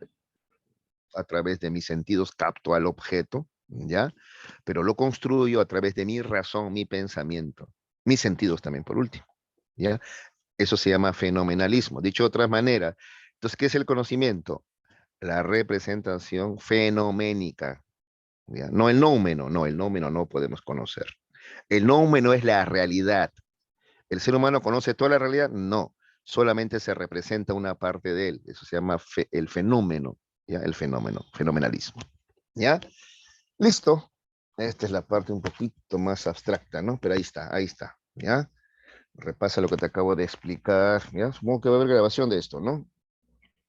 Speaker 1: a través de mis sentidos capto al objeto, ¿ya? Pero lo construyo a través de mi razón, mi pensamiento, mis sentidos también, por último, ¿ya? Eso se llama fenomenalismo. Dicho de otra manera, entonces, ¿qué es el conocimiento? La representación fenoménica, ¿ya? No el nóumeno, no, el nóumeno no podemos conocer. El nóumeno es la realidad. ¿El ser humano conoce toda la realidad? No, solamente se representa una parte de él. Eso se llama el fenómeno, ¿ya? El fenómeno, fenomenalismo, ¿ya? Listo. Esta es la parte un poquito más abstracta, ¿no? Pero ahí está, ¿ya? Repasa lo que te acabo de explicar, ¿ya? Supongo que va a haber grabación de esto, ¿no?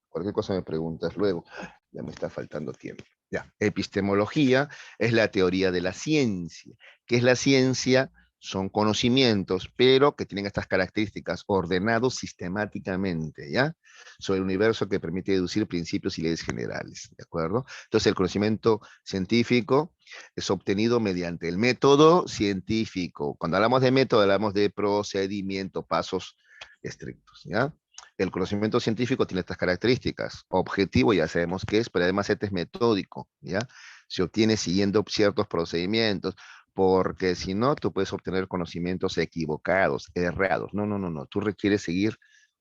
Speaker 1: Cualquier cosa me preguntas luego. Ya me está faltando tiempo. Ya. Epistemología es la teoría de la ciencia. ¿Qué es la ciencia? Son conocimientos, pero que tienen estas características, ordenados sistemáticamente, ¿ya? Sobre el universo que permite deducir principios y leyes generales, ¿de acuerdo? Entonces, el conocimiento científico es obtenido mediante el método científico. Cuando hablamos de método, hablamos de procedimiento, pasos estrictos, ¿ya? El conocimiento científico tiene estas características. Objetivo, ya sabemos qué es, pero además este es metódico, ¿ya? Se obtiene siguiendo ciertos procedimientos, porque si no, tú puedes obtener conocimientos equivocados, errados. No, no, no, no. Tú requieres seguir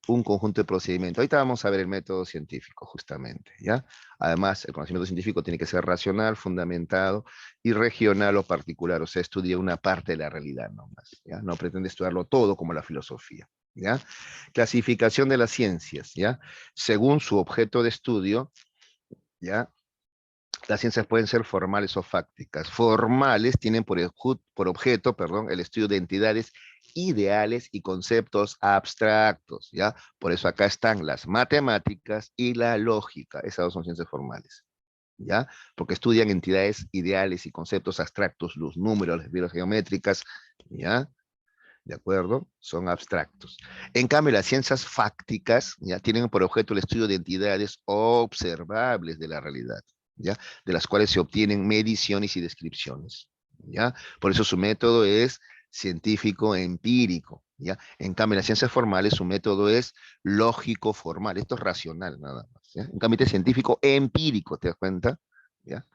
Speaker 1: un conjunto de procedimientos. Ahorita vamos a ver el método científico, justamente, ¿ya? Además, el conocimiento científico tiene que ser racional, fundamentado y regional o particular. O sea, estudia una parte de la realidad nomás, ¿ya? No pretende estudiarlo todo como la filosofía, ¿ya? Clasificación de las ciencias, ¿ya? Según su objeto de estudio, ¿ya? Las ciencias pueden ser formales o fácticas. Formales tienen por objeto, perdón, el estudio de entidades ideales y conceptos abstractos, ¿ya? Por eso acá están las matemáticas y la lógica. Esas dos son ciencias formales, ¿ya? Porque estudian entidades ideales y conceptos abstractos, los números, las figuras geométricas, ¿ya? ¿De acuerdo? Son abstractos. En cambio, las ciencias fácticas ya tienen por objeto el estudio de entidades observables de la realidad, ¿ya? De las cuales se obtienen mediciones y descripciones, ¿ya? Por eso su método es científico empírico, ¿ya? En cambio, en las ciencias formales su método es lógico formal. Esto es racional nada más, ¿ya? En cambio, este es científico empírico, ¿te das cuenta? ¿Ya?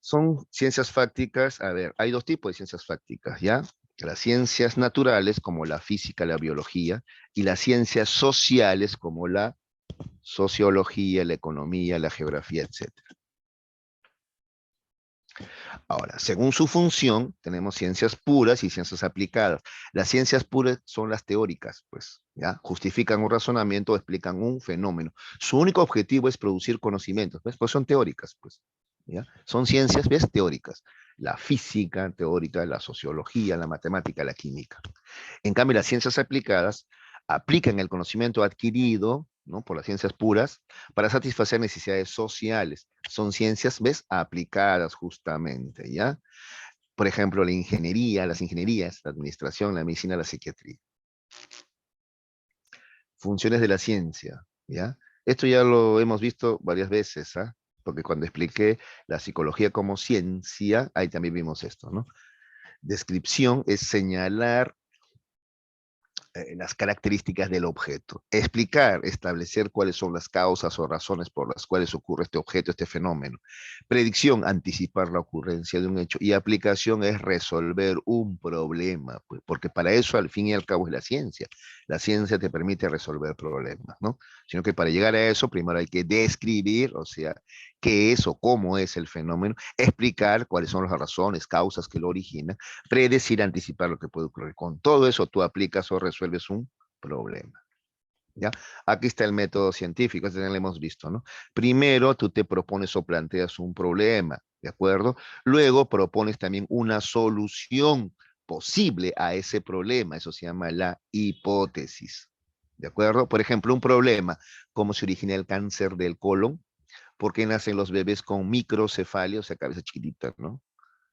Speaker 1: Son ciencias fácticas, a ver, hay dos tipos de ciencias fácticas, ¿ya? Las ciencias naturales, como la física, la biología, y las ciencias sociales, como la sociología, la economía, la geografía, etcétera. Ahora, según su función, tenemos ciencias puras y ciencias aplicadas. Las ciencias puras son las teóricas, pues, ¿ya? Justifican un razonamiento o explican un fenómeno. Su único objetivo es producir conocimientos, ¿ves? Pues son teóricas, pues, ¿ya? Son ciencias, ¿ves? Teóricas. La física teórica, la sociología, la matemática, la química. En cambio, las ciencias aplicadas aplican el conocimiento adquirido, ¿no? Por las ciencias puras para satisfacer necesidades sociales. Son ciencias, ¿ves? Aplicadas justamente, ¿ya? Por ejemplo, la ingeniería, las ingenierías, la administración, la medicina, la psiquiatría. Funciones de la ciencia, ¿ya? Esto ya lo hemos visto varias veces, ¿ah? Porque cuando expliqué la psicología como ciencia, ahí también vimos esto, ¿no? Descripción es señalar las características del objeto. Explicar, establecer cuáles son las causas o razones por las cuales ocurre este objeto, este fenómeno. Predicción, anticipar la ocurrencia de un hecho. Y aplicación es resolver un problema, pues, porque para eso al fin y al cabo es la ciencia. La ciencia te permite resolver problemas, ¿no? Sino que para llegar a eso, primero hay que describir, o sea, qué es o cómo es el fenómeno, explicar cuáles son las razones, causas que lo originan, predecir, anticipar lo que puede ocurrir. Con todo eso tú aplicas o resuelves un problema, ¿ya? Aquí está el método científico, este ya lo hemos visto, ¿no? Primero tú te propones o planteas un problema, ¿de acuerdo? Luego propones también una solución posible a ese problema, eso se llama la hipótesis, ¿de acuerdo? Por ejemplo, un problema, ¿cómo se origina el cáncer del colon? ¿Por qué nacen los bebés con microcefalia, o sea, cabeza chiquitita, ¿no?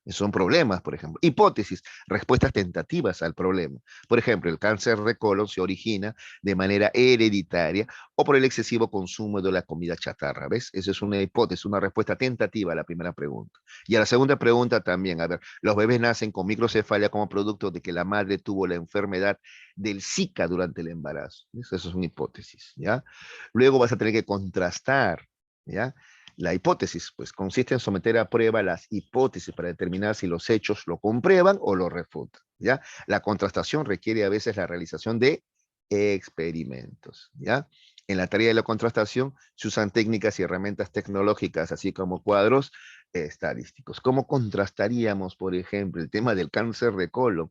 Speaker 1: Son problemas, por ejemplo. Hipótesis, respuestas tentativas al problema. Por ejemplo, el cáncer de colon se origina de manera hereditaria o por el excesivo consumo de la comida chatarra. ¿Ves? Esa es una hipótesis, una respuesta tentativa a la primera pregunta. Y a la segunda pregunta también, a ver, los bebés nacen con microcefalia como producto de que la madre tuvo la enfermedad del Zika durante el embarazo. Eso es una hipótesis, ¿ya? Luego vas a tener que contrastar, ¿ya? La hipótesis, pues, consiste en someter a prueba las hipótesis para determinar si los hechos lo comprueban o lo refutan, ¿ya? La contrastación requiere a veces la realización de experimentos, ¿ya? En la tarea de la contrastación se usan técnicas y herramientas tecnológicas, así como cuadros estadísticos. ¿Cómo contrastaríamos, por ejemplo, el tema del cáncer de colon?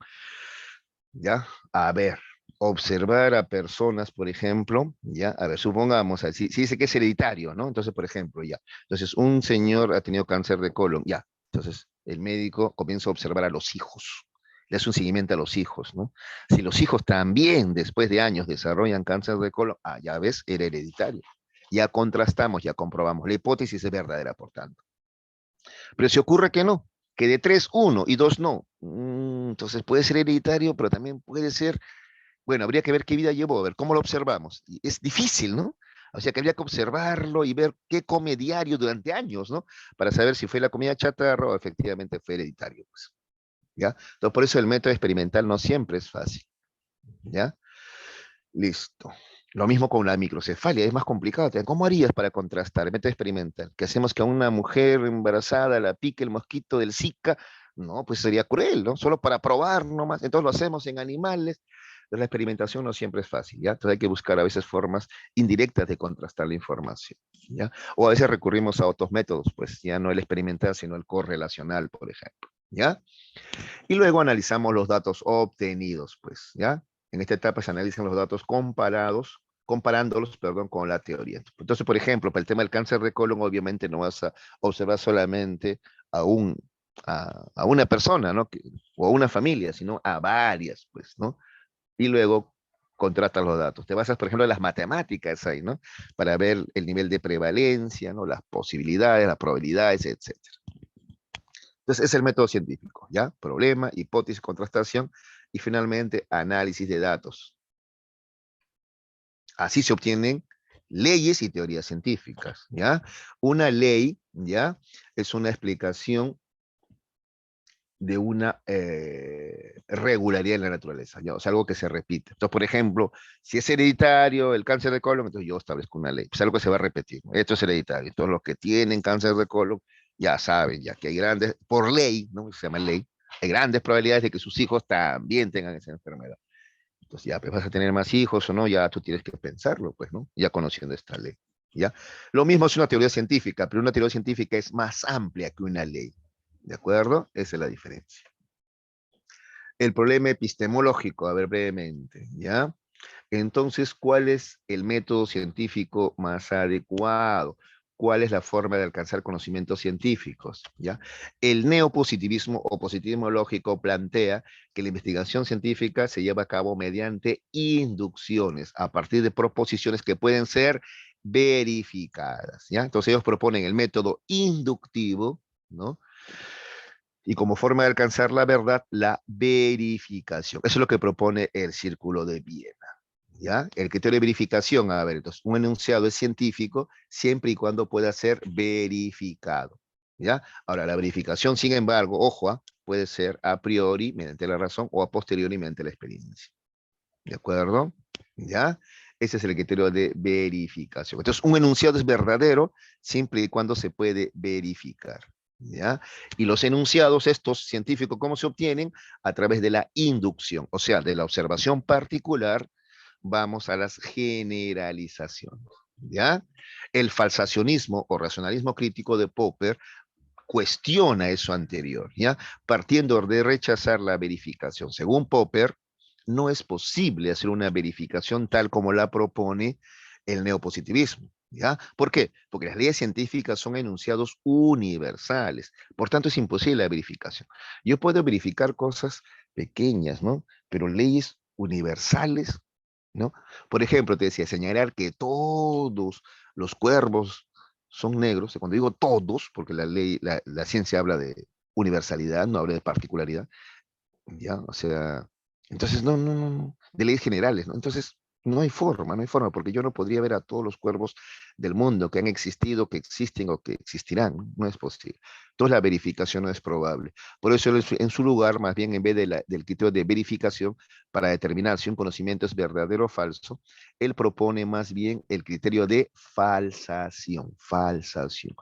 Speaker 1: ¿Ya? A ver, observar a personas, por ejemplo, ¿ya? A ver, supongamos, así, si dice que es hereditario, ¿no? Entonces, por ejemplo, ya. Entonces, un señor ha tenido cáncer de colon, ya. Entonces, el médico comienza a observar a los hijos. Le hace un seguimiento a los hijos, ¿no? Si los hijos también, después de años, desarrollan cáncer de colon, ah, ya ves, era hereditario. Ya contrastamos, ya comprobamos. La hipótesis es verdadera, por tanto. Pero si ocurre que no, que de 3, 1 y 2 no. Entonces puede ser hereditario, pero también puede ser, bueno, habría que ver qué vida llevó, a ver cómo lo observamos. Y es difícil, ¿no? O sea que habría que observarlo y ver qué come diario durante años, ¿no? Para saber si fue la comida chatarra o efectivamente fue hereditario, pues, ¿ya? Entonces, por eso el método experimental no siempre es fácil, ¿ya? Listo. Lo mismo con la microcefalia, es más complicado. ¿Cómo harías para contrastar el método experimental? ¿Que hacemos que a una mujer embarazada la pique el mosquito del Zika? No, pues sería cruel, ¿no? Solo para probar nomás. Entonces lo hacemos en animales. La experimentación no siempre es fácil, ¿ya? Entonces hay que buscar a veces formas indirectas de contrastar la información, ¿ya? O a veces recurrimos a otros métodos, pues ya no el experimental, sino el correlacional, por ejemplo, ¿ya? Y luego analizamos los datos obtenidos, pues, ¿ya? En esta etapa se analizan los datos comparándolos, perdón, con la teoría. Entonces, por ejemplo, para el tema del cáncer de colon, obviamente no vas a observar solamente a, a una persona, ¿no? O a una familia, sino a varias, pues, ¿no? Y luego contrastas los datos. Te basas, por ejemplo, en las matemáticas ahí, ¿no? Para ver el nivel de prevalencia, ¿no? Las posibilidades, las probabilidades, etcétera. Entonces, es el método científico, ¿ya? Problema, hipótesis, contrastación y finalmente análisis de datos. Así se obtienen leyes y teorías científicas, ¿ya? Una ley, ¿ya? Es una explicación de una regularidad en la naturaleza, ¿ya? O sea, algo que se repite. Entonces, por ejemplo, si es hereditario el cáncer de colon, entonces yo establezco una ley. Pues algo que se va a repetir, ¿no? Esto es hereditario. Entonces, los que tienen cáncer de colon ya saben, ya que hay grandes, por ley, ¿no? Se llama ley, hay grandes probabilidades de que sus hijos también tengan esa enfermedad. Entonces, ya pues, vas a tener más hijos o no, ya tú tienes que pensarlo, pues, ¿no? Ya conociendo esta ley, ¿ya? Lo mismo es una teoría científica, pero una teoría científica es más amplia que una ley, ¿de acuerdo? Esa es la diferencia. El problema epistemológico, a ver brevemente, ¿ya? Entonces, ¿cuál es el método científico más adecuado? ¿Cuál es la forma de alcanzar conocimientos científicos? ¿Ya? El neopositivismo o positivismo lógico plantea que la investigación científica se lleva a cabo mediante inducciones, a partir de proposiciones que pueden ser verificadas. ¿Ya? Entonces ellos proponen el método inductivo, ¿no? Y como forma de alcanzar la verdad, la verificación. Eso es lo que propone el Círculo de Viena. ¿Ya? El criterio de verificación, a ver, entonces, un enunciado es científico siempre y cuando pueda ser verificado. ¿Ya? Ahora, la verificación, sin embargo, ojo, puede ser a priori, mediante la razón, o a posteriori, mediante la experiencia. ¿De acuerdo? ¿Ya? Ese es el criterio de verificación. Entonces, un enunciado es verdadero siempre y cuando se puede verificar. ¿Ya? Y los enunciados, estos científicos, ¿cómo se obtienen? A través de la inducción, o sea, de la observación particular, vamos a las generalizaciones. ¿Ya? El falsacionismo o racionalismo crítico de Popper cuestiona eso anterior, ¿ya? Partiendo de rechazar la verificación. Según Popper, no es posible hacer una verificación tal como la propone el neopositivismo, ¿ya? ¿Por qué? Porque las leyes científicas son enunciados universales, por tanto es imposible la verificación. Yo puedo verificar cosas pequeñas, ¿no? Pero leyes universales, ¿no? Por ejemplo, te decía, señalar que todos los cuervos son negros, cuando digo todos, porque la ley, la ciencia habla de universalidad, no habla de particularidad, ¿ya? O sea, entonces no, de leyes generales, ¿no? Entonces, no hay forma, porque yo no podría ver a todos los cuervos del mundo que han existido, que existen o que existirán, ¿no? No es posible. Entonces, la verificación no es probable. Por eso, en su lugar, más bien, en vez de del criterio de verificación, para determinar si un conocimiento es verdadero o falso, él propone más bien el criterio de falsación, falsación.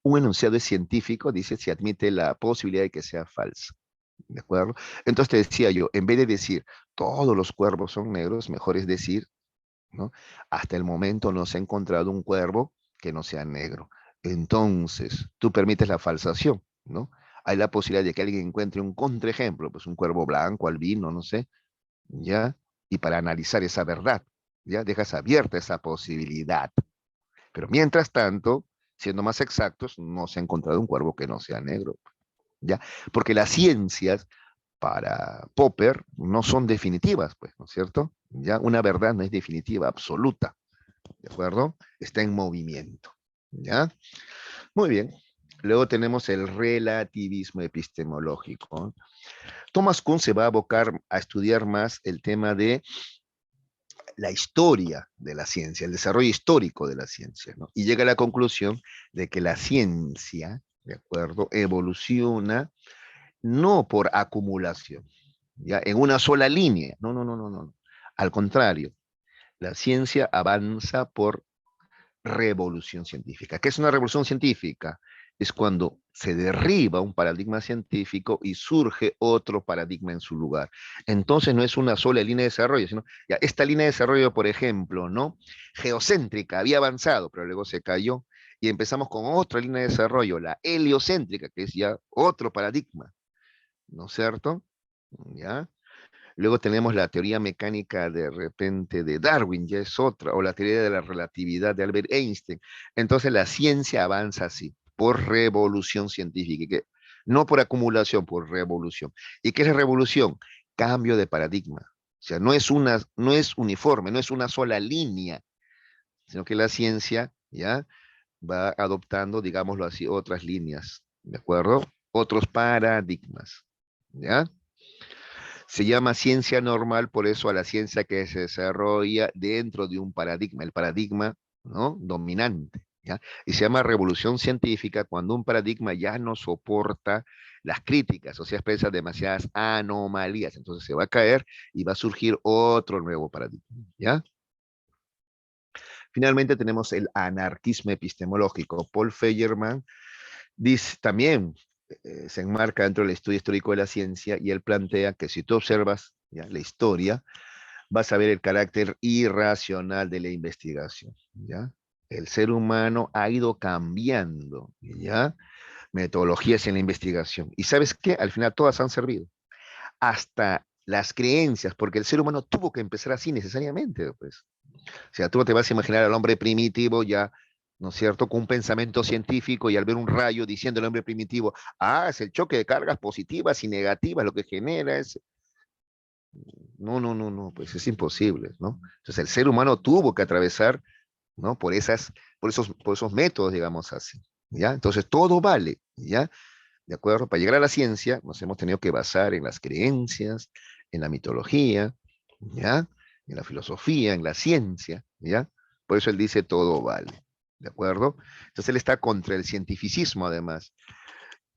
Speaker 1: Un enunciado es científico, dice, si admite la posibilidad de que sea falso. ¿De acuerdo? Entonces te decía yo, en vez de decir todos los cuervos son negros, mejor es decir, ¿no? Hasta el momento no se ha encontrado un cuervo que no sea negro. Entonces, tú permites la falsación, ¿no? Hay la posibilidad de que alguien encuentre un contraejemplo, pues un cuervo blanco, albino, no sé, ¿ya? Y para analizar esa verdad, ¿ya? Dejas abierta esa posibilidad. Pero mientras tanto, siendo más exactos, no se ha encontrado un cuervo que no sea negro, ¿ya? Porque las ciencias para Popper no son definitivas, pues, ¿no es cierto? Ya una verdad no es definitiva, absoluta, ¿de acuerdo? Está en movimiento, ¿ya? Muy bien. Luego tenemos el relativismo epistemológico. Thomas Kuhn se va a abocar a estudiar más el tema de la historia de la ciencia, el desarrollo histórico de la ciencia, ¿no? Y llega a la conclusión de que la ciencia, ¿de acuerdo?, evoluciona no por acumulación, ¿ya? En una sola línea. No, no, no, no, no. Al contrario, la ciencia avanza por revolución científica. ¿Qué es una revolución científica? Es cuando se derriba un paradigma científico y surge otro paradigma en su lugar. Entonces no es una sola línea de desarrollo, sino ya esta línea de desarrollo, por ejemplo, ¿no? Geocéntrica había avanzado, pero luego se cayó y empezamos con otra línea de desarrollo, la heliocéntrica, que es ya otro paradigma, ¿no es cierto? ¿Ya? Luego tenemos la teoría mecánica de repente de Darwin, ya es otra, o la teoría de la relatividad de Albert Einstein. Entonces la ciencia avanza así, por revolución científica, que, no por acumulación, por revolución. ¿Y qué es la revolución? Cambio de paradigma. O sea, no es uniforme, no es una sola línea, sino que la ciencia ya va adoptando, digámoslo así, otras líneas, ¿de acuerdo? Otros paradigmas, ¿ya? Se llama ciencia normal, por eso a la ciencia que se desarrolla dentro de un paradigma, el paradigma, ¿no?, dominante, ¿ya? Y se llama revolución científica cuando un paradigma ya no soporta las críticas, o sea, expresa demasiadas anomalías, entonces se va a caer y va a surgir otro nuevo paradigma, ¿ya? Finalmente tenemos el anarquismo epistemológico. Paul Feyerman dice también, se enmarca dentro del estudio histórico de la ciencia y él plantea que si tú observas, ¿ya?, la historia, vas a ver el carácter irracional de la investigación, ¿ya? El ser humano ha ido cambiando, ¿ya?, metodologías en la investigación. ¿Y sabes qué? Al final todas han servido. Hasta las creencias, porque el ser humano tuvo que empezar así necesariamente, pues. O sea, tú no te vas a imaginar al hombre primitivo ya, ¿no es cierto?, con un pensamiento científico y al ver un rayo diciendo al hombre primitivo, ah, es el choque de cargas positivas y negativas lo que genera es... No, no, no, no, pues es imposible, ¿no? Entonces el ser humano tuvo que atravesar, ¿no?, por esos métodos, digamos así, ¿ya? Entonces todo vale, ¿ya? ¿De acuerdo? Para llegar a la ciencia nos hemos tenido que basar en las creencias, en la mitología, ¿ya?, en la filosofía, en la ciencia, ¿ya? Por eso él dice todo vale, ¿de acuerdo? Entonces él está contra el cientificismo, además,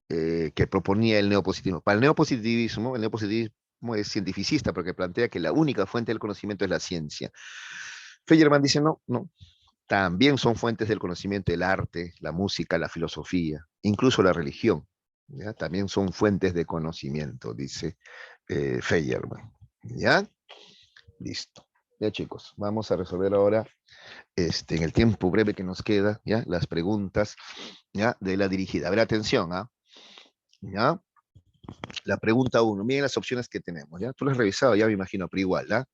Speaker 1: que proponía el neopositivismo. Para el neopositivismo es cientificista porque plantea que la única fuente del conocimiento es la ciencia. Feyerman dice, no, no, también son fuentes del conocimiento el arte, la música, la filosofía, incluso la religión, ¿ya? También son fuentes de conocimiento, dice Feyerman, ¿ya? Listo. Ya, chicos, vamos a resolver ahora, en el tiempo breve que nos queda, ¿ya?, las preguntas, ¿ya?, de la dirigida. A ver, atención, ¿ah? ¿Ya? La pregunta 1, miren las opciones que tenemos, ¿ya? Tú lo has revisado, ya me imagino, pero igual, ¿ah?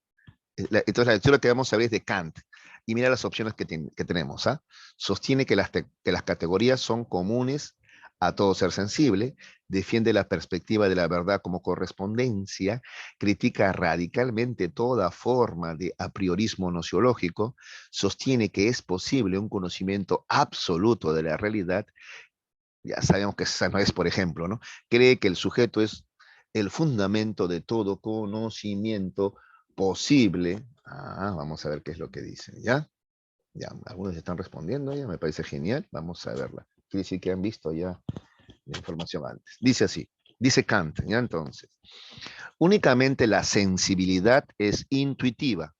Speaker 1: Entonces la lectura que vamos a ver es de Kant. Y mira las opciones que tenemos, ¿ah? Sostiene que que las categorías son comunes a todo ser sensible, defiende la perspectiva de la verdad como correspondencia, critica radicalmente toda forma de apriorismo nociológico, sostiene que es posible un conocimiento absoluto de la realidad. Ya sabemos que esa no es, por ejemplo, ¿no? Cree que el sujeto es el fundamento de todo conocimiento posible. Ah, vamos a ver qué es lo que dicen, ¿ya? Ya, algunos están respondiendo, ya me parece genial. Vamos a verla. Quiere decir que han visto ya la información antes. Dice así, dice Kant, ¿ya? Entonces, únicamente la sensibilidad es intuitiva.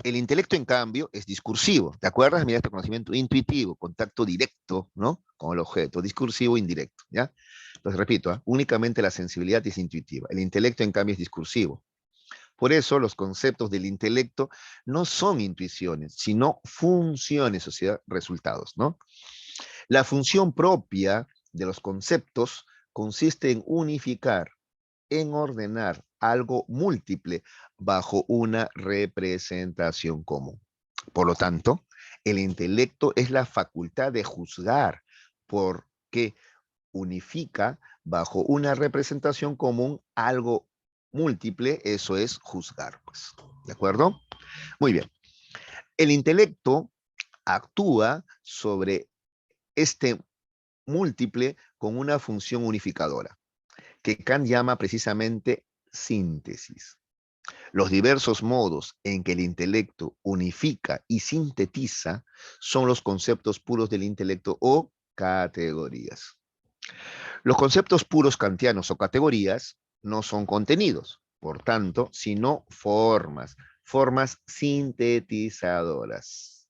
Speaker 1: El intelecto, en cambio, es discursivo. ¿Te acuerdas? Mira, este conocimiento intuitivo, contacto directo, ¿no?, con el objeto, discursivo, indirecto, ¿ya? Entonces, repito, únicamente la sensibilidad es intuitiva. El intelecto, en cambio, es discursivo. Por eso, los conceptos del intelecto no son intuiciones, sino funciones, o sea, resultados, ¿no? La función propia de los conceptos consiste en unificar, en ordenar algo múltiple bajo una representación común. Por lo tanto, el intelecto es la facultad de juzgar porque unifica bajo una representación común algo múltiple, eso es juzgar, pues. ¿De acuerdo? Muy bien. El intelecto actúa sobre este múltiple con una función unificadora, que Kant llama precisamente síntesis. Los diversos modos en que el intelecto unifica y sintetiza son los conceptos puros del intelecto o categorías. Los conceptos puros kantianos o categorías no son contenidos, por tanto, sino formas, formas sintetizadoras.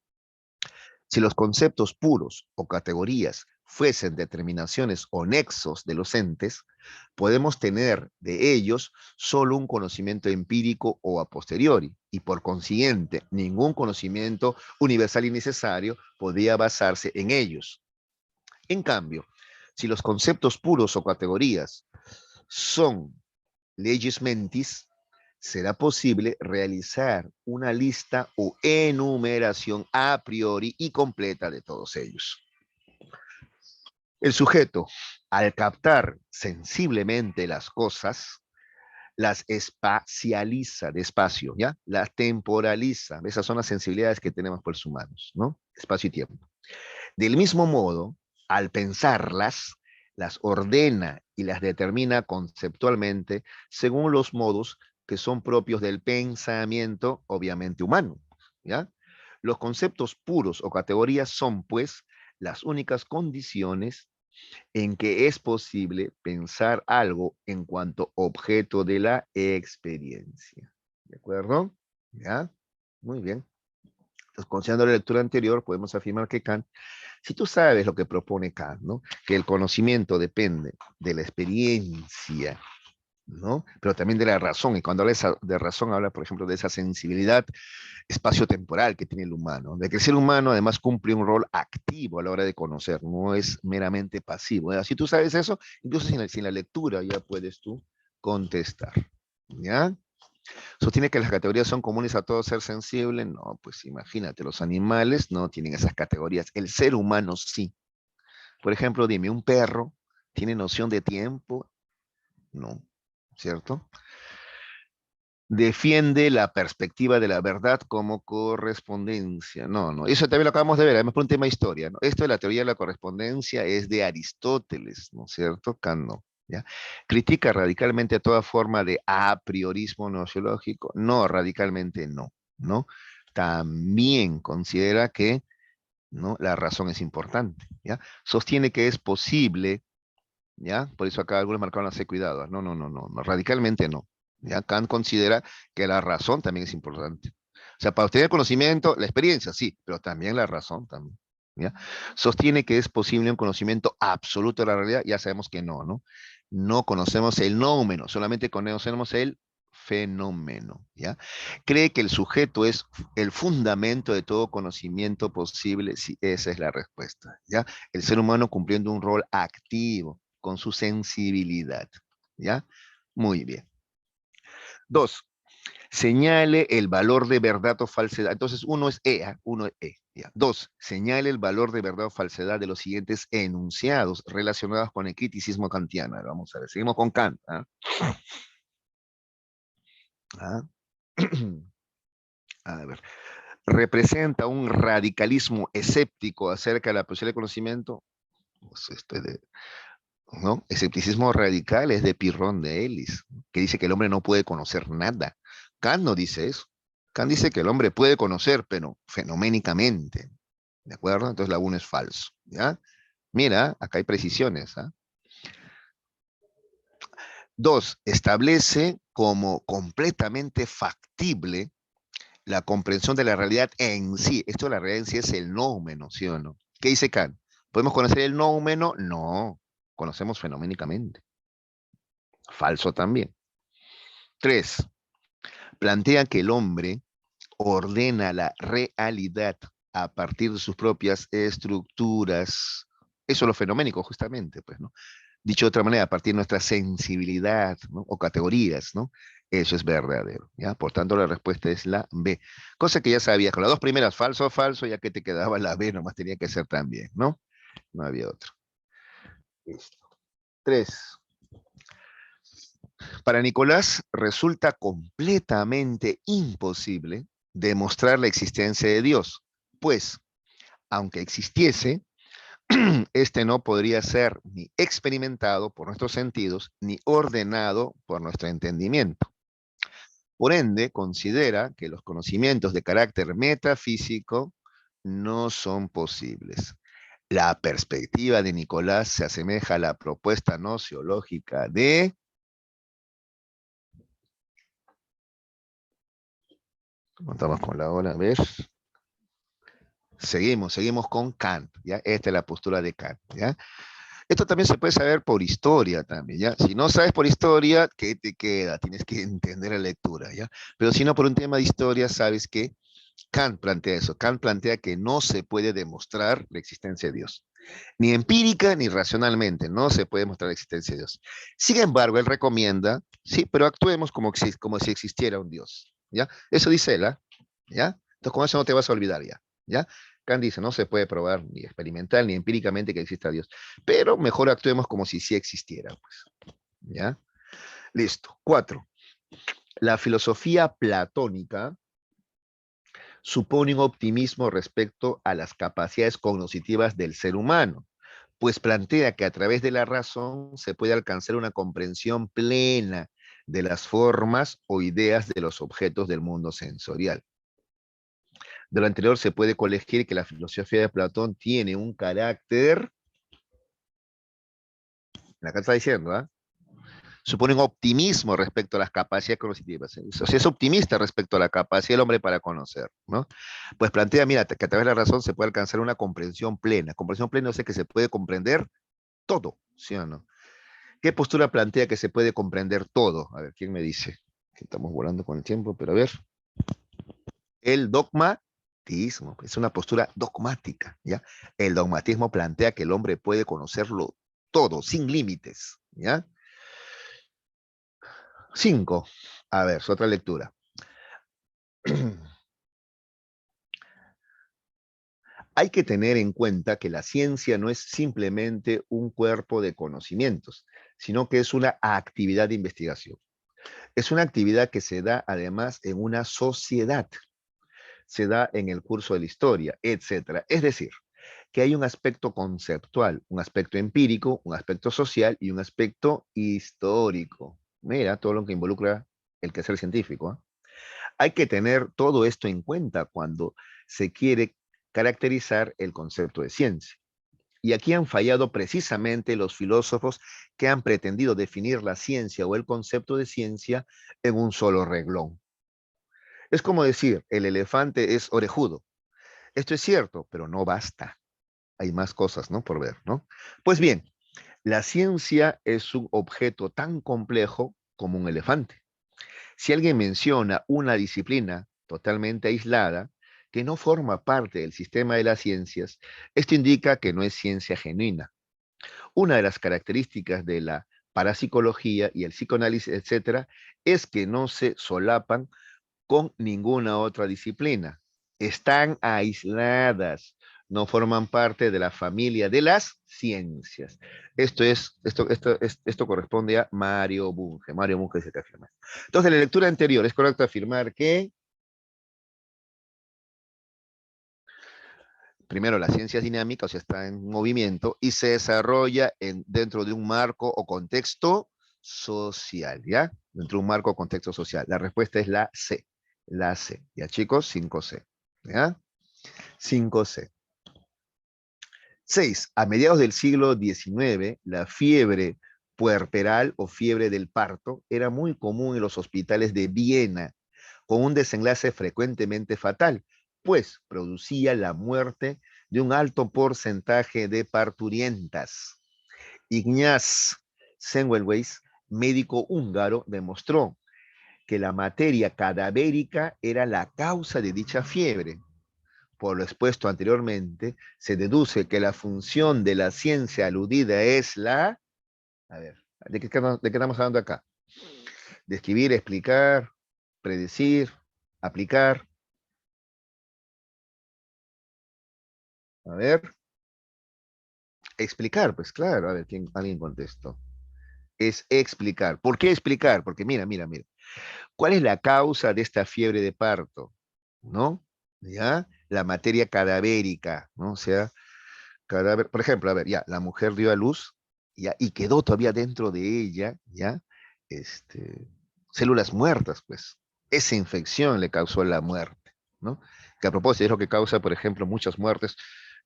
Speaker 1: Si los conceptos puros o categorías fuesen determinaciones o nexos de los entes, podemos tener de ellos solo un conocimiento empírico o a posteriori, y por consiguiente, ningún conocimiento universal y necesario podría basarse en ellos. En cambio, si los conceptos puros o categorías son legis mentis, será posible realizar una lista o enumeración a priori y completa de todos ellos. El sujeto, al captar sensiblemente las cosas, las espacializa de espacio, ¿ya? Las temporaliza. Esas son las sensibilidades que tenemos por los humanos, ¿no? Espacio y tiempo. Del mismo modo, al pensarlas, las ordena y las determina conceptualmente según los modos que son propios del pensamiento, obviamente humano, ¿ya? Los conceptos puros o categorías son, pues, las únicas condiciones en que es posible pensar algo en cuanto objeto de la experiencia. ¿De acuerdo? ¿Ya? Muy bien. Entonces, considerando la lectura anterior, podemos afirmar que Kant, si tú sabes lo que propone Kant, ¿no? Que el conocimiento depende de la experiencia, ¿no? Pero también de la razón, y cuando habla de razón, habla, por ejemplo, de esa sensibilidad espacio-temporal que tiene el humano, de que el ser humano además cumple un rol activo a la hora de conocer, no es meramente pasivo. Si tú sabes eso, incluso sin la lectura ya puedes tú contestar, ¿ya? Sostiene que las categorías son comunes a todo ser sensible. No, pues imagínate, los animales no tienen esas categorías. El ser humano sí. Por ejemplo, dime, ¿un perro tiene noción de tiempo? No, ¿cierto? Defiende la perspectiva de la verdad como correspondencia. No, no, eso también lo acabamos de ver, además por un tema de historia, ¿no? Esto de la teoría de la correspondencia es de Aristóteles, ¿no es cierto? Kant no, ¿ya? Critica radicalmente toda forma de a priorismo nociológico. No, radicalmente no, ¿no? También considera que, ¿no?, la razón es importante, ¿ya? Sostiene que es posible, ¿ya? Por eso acá algunos marcaron la C, cuidado. No, no, no, no, no, radicalmente no. ¿Ya? Kant considera que la razón también es importante. O sea, para obtener conocimiento, la experiencia, sí, pero también la razón también. ¿Ya? Sostiene que es posible un conocimiento absoluto de la realidad, ya sabemos que no, ¿no? No conocemos el nómeno, solamente conocemos el fenómeno, ¿ya? Cree que el sujeto es el fundamento de todo conocimiento posible, sí, esa es la respuesta, ¿ya? El ser humano cumpliendo un rol activo con su sensibilidad, ¿ya? Muy bien. 2, señale el valor de verdad o falsedad. Entonces, uno es E, uno es E. ¿Ya? 2, señale el valor de verdad o falsedad de los siguientes enunciados relacionados con el criticismo kantiano. Vamos a ver, seguimos con Kant. ¿Ah? ¿Ah? A ver, representa un radicalismo escéptico acerca de la posibilidad de conocimiento. Pues ¿no? Escepticismo radical es de Pirrón de Elis, que dice que el hombre no puede conocer nada. Kant no dice eso. Kant dice que el hombre puede conocer, pero fenoménicamente. ¿De acuerdo? Entonces la 1 es falso. ¿Ya? Mira, acá hay precisiones. ¿Ah? 2, establece como completamente factible la comprensión de la realidad en sí. Esto de la realidad en sí es el noumeno, ¿sí o no? ¿Qué dice Kant? ¿Podemos conocer el noumeno? No, conocemos fenoménicamente. Falso también. 3, plantea que el hombre ordena la realidad a partir de sus propias estructuras. Eso es lo fenoménico, justamente, pues, ¿no? Dicho de otra manera, a partir de nuestra sensibilidad, ¿no?, o categorías, ¿no? Eso es verdadero, ¿ya? Por tanto, la respuesta es la B. Cosa que ya sabías, con las dos primeras, falso, falso, ya que te quedaba la B, nomás tenía que ser también, ¿no? No había otro. Listo. 3. Para Nicolás resulta completamente imposible demostrar la existencia de Dios, pues, aunque existiese, Este no podría ser ni experimentado por nuestros sentidos, ni ordenado por nuestro entendimiento. Por ende, considera que los conocimientos de carácter metafísico no son posibles. La perspectiva de Nicolás se asemeja a la propuesta nociológica de... ¿Cómo estamos con la hora? A ver. Seguimos con Kant, ¿ya? Esta es la postura de Kant, ¿ya? Esto también se puede saber por historia también, ¿ya? Si no sabes por historia, ¿qué te queda? Tienes que entender la lectura, ¿ya? Pero si no por un tema de historia, sabes que Kant plantea eso. Kant plantea que no se puede demostrar la existencia de Dios. Ni empírica ni racionalmente, no se puede demostrar la existencia de Dios. Sin embargo, él recomienda, sí, pero actuemos como si existiera un Dios, ¿ya? Eso dice él, ¿ah? ¿Ya? Entonces con eso no te vas a olvidar ya, ¿ya? Kant dice, no se puede probar ni experimental ni empíricamente que exista Dios, pero mejor actuemos como si sí existiera, pues, ¿ya? Listo. 4. La filosofía platónica supone un optimismo respecto a las capacidades cognitivas del ser humano, pues plantea que a través de la razón se puede alcanzar una comprensión plena de las formas o ideas de los objetos del mundo sensorial. De lo anterior se puede colegir que la filosofía de Platón tiene un carácter, acá está diciendo, ¿ah? Supone un optimismo respecto a las capacidades cognitivas. O sea, es optimista respecto a la capacidad del hombre para conocer, ¿no? Pues plantea, mira, que a través de la razón se puede alcanzar una comprensión plena. Comprensión plena, o sea, que se puede comprender todo, ¿sí o no? ¿Qué postura plantea que se puede comprender todo? A ver, ¿quién me dice? Que estamos volando con el tiempo, pero a ver. El dogmatismo, es una postura dogmática, ¿ya? El dogmatismo plantea que el hombre puede conocerlo todo, sin límites, ¿ya? 5. A ver, su otra lectura. Hay que tener en cuenta que la ciencia no es simplemente un cuerpo de conocimientos, sino que es una actividad de investigación. Es una actividad que se da además en una sociedad, se da en el curso de la historia, etcétera. Es decir, que hay un aspecto conceptual, un aspecto empírico, un aspecto social y un aspecto histórico. Mira, todo lo que involucra el quehacer científico, ¿eh? Hay que tener todo esto en cuenta cuando se quiere caracterizar el concepto de ciencia. Y aquí han fallado precisamente los filósofos que han pretendido definir la ciencia o el concepto de ciencia en un solo reglón. Es como decir, el elefante es orejudo. Esto es cierto, pero no basta. Hay más cosas, ¿no? Por ver, ¿no? Pues bien, la ciencia es un objeto tan complejo como un elefante. Si alguien menciona una disciplina totalmente aislada, que no forma parte del sistema de las ciencias, esto indica que no es ciencia genuina. Una de las características de la parapsicología y el psicoanálisis, etcétera, es que no se solapan con ninguna otra disciplina. Están aisladas, no forman parte de la familia de las ciencias. Esto corresponde a Mario Bunge. Mario Bunge es el que afirma. Entonces, en la lectura anterior, es correcto afirmar que, primero, la ciencia es dinámica, o sea, está en movimiento y se desarrolla dentro de un marco o contexto social, ¿ya? Dentro de un marco o contexto social. La respuesta es la C. La C. ¿Ya, chicos? 5C. ¿Ya? 5C. 6. A mediados del siglo XIX, la fiebre puerperal o fiebre del parto era muy común en los hospitales de Viena, con un desenlace frecuentemente fatal, pues producía la muerte de un alto porcentaje de parturientas. Ignaz Semmelweis, médico húngaro, demostró que la materia cadavérica era la causa de dicha fiebre. Por lo expuesto anteriormente, se deduce que la función de la ciencia aludida es la... A ver, ¿de qué estamos hablando acá? Describir, explicar, predecir, aplicar. A ver, explicar, pues claro, a ver, alguien contestó. Es explicar. ¿Por qué explicar? Porque mira. ¿Cuál es la causa de esta fiebre de parto? ¿No? ¿Ya? La materia cadavérica, ¿no? O sea, cadáver, por ejemplo, a ver, ya, la mujer dio a luz, ya, y quedó todavía dentro de ella, ya, células muertas, pues. Esa infección le causó la muerte, ¿no? Que a propósito es lo que causa, por ejemplo, muchas muertes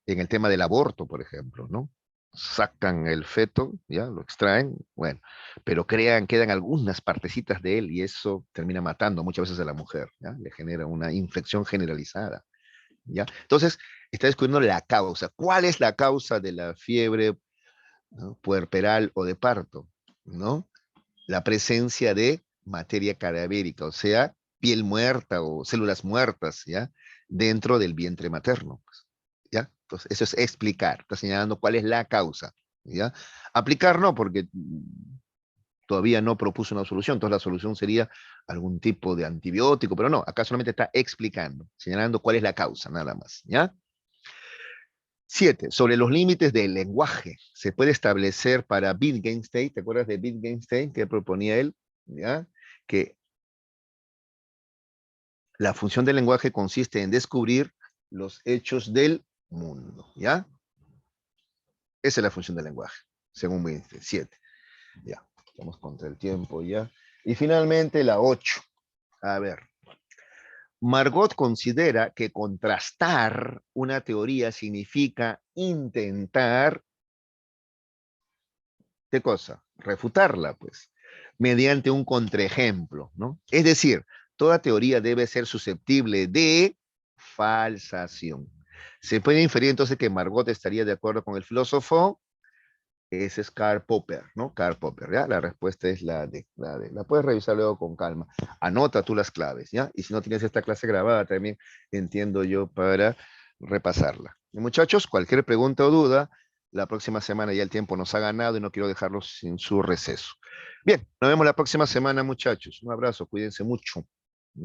Speaker 1: en el tema del aborto, por ejemplo, ¿no? Sacan el feto, ya, lo extraen, bueno, pero quedan algunas partecitas de él y eso termina matando muchas veces a la mujer, ¿ya? Le genera una infección generalizada, ¿ya? Entonces, está descubriendo la causa. ¿Cuál es la causa de la fiebre, ¿no?, puerperal o de parto? ¿No? La presencia de materia cadavérica, o sea, piel muerta o células muertas, ¿ya? Dentro del vientre materno, pues, ¿ya? Entonces, eso es explicar, está señalando cuál es la causa, ¿ya? Aplicar no, porque todavía no propuso una solución, entonces la solución sería algún tipo de antibiótico, pero no, acá solamente está explicando, señalando cuál es la causa, nada más, ¿ya? 7. Sobre los límites del lenguaje. Se puede establecer para Wittgenstein, ¿te acuerdas de Wittgenstein que proponía él? ¿Ya? Que la función del lenguaje consiste en descubrir los hechos del mundo, ¿ya? Esa es la función del lenguaje, según Wittgenstein. 7. Ya, estamos contra el tiempo ya. Y finalmente la 8. A ver. Margot considera que contrastar una teoría significa intentar, ¿qué cosa? Refutarla, pues, mediante un contraejemplo, ¿no? Es decir, toda teoría debe ser susceptible de falsación. Se puede inferir entonces que Margot estaría de acuerdo con el filósofo. Ese es Karl Popper, ¿no? Karl Popper, ¿ya? La respuesta es la puedes revisar luego con calma. Anota tú las claves, ¿ya? Y si no tienes esta clase grabada también, entiendo yo, para repasarla. Y muchachos, cualquier pregunta o duda, la próxima semana ya el tiempo nos ha ganado y no quiero dejarlos sin su receso. Bien, nos vemos la próxima semana, muchachos. Un abrazo, cuídense mucho.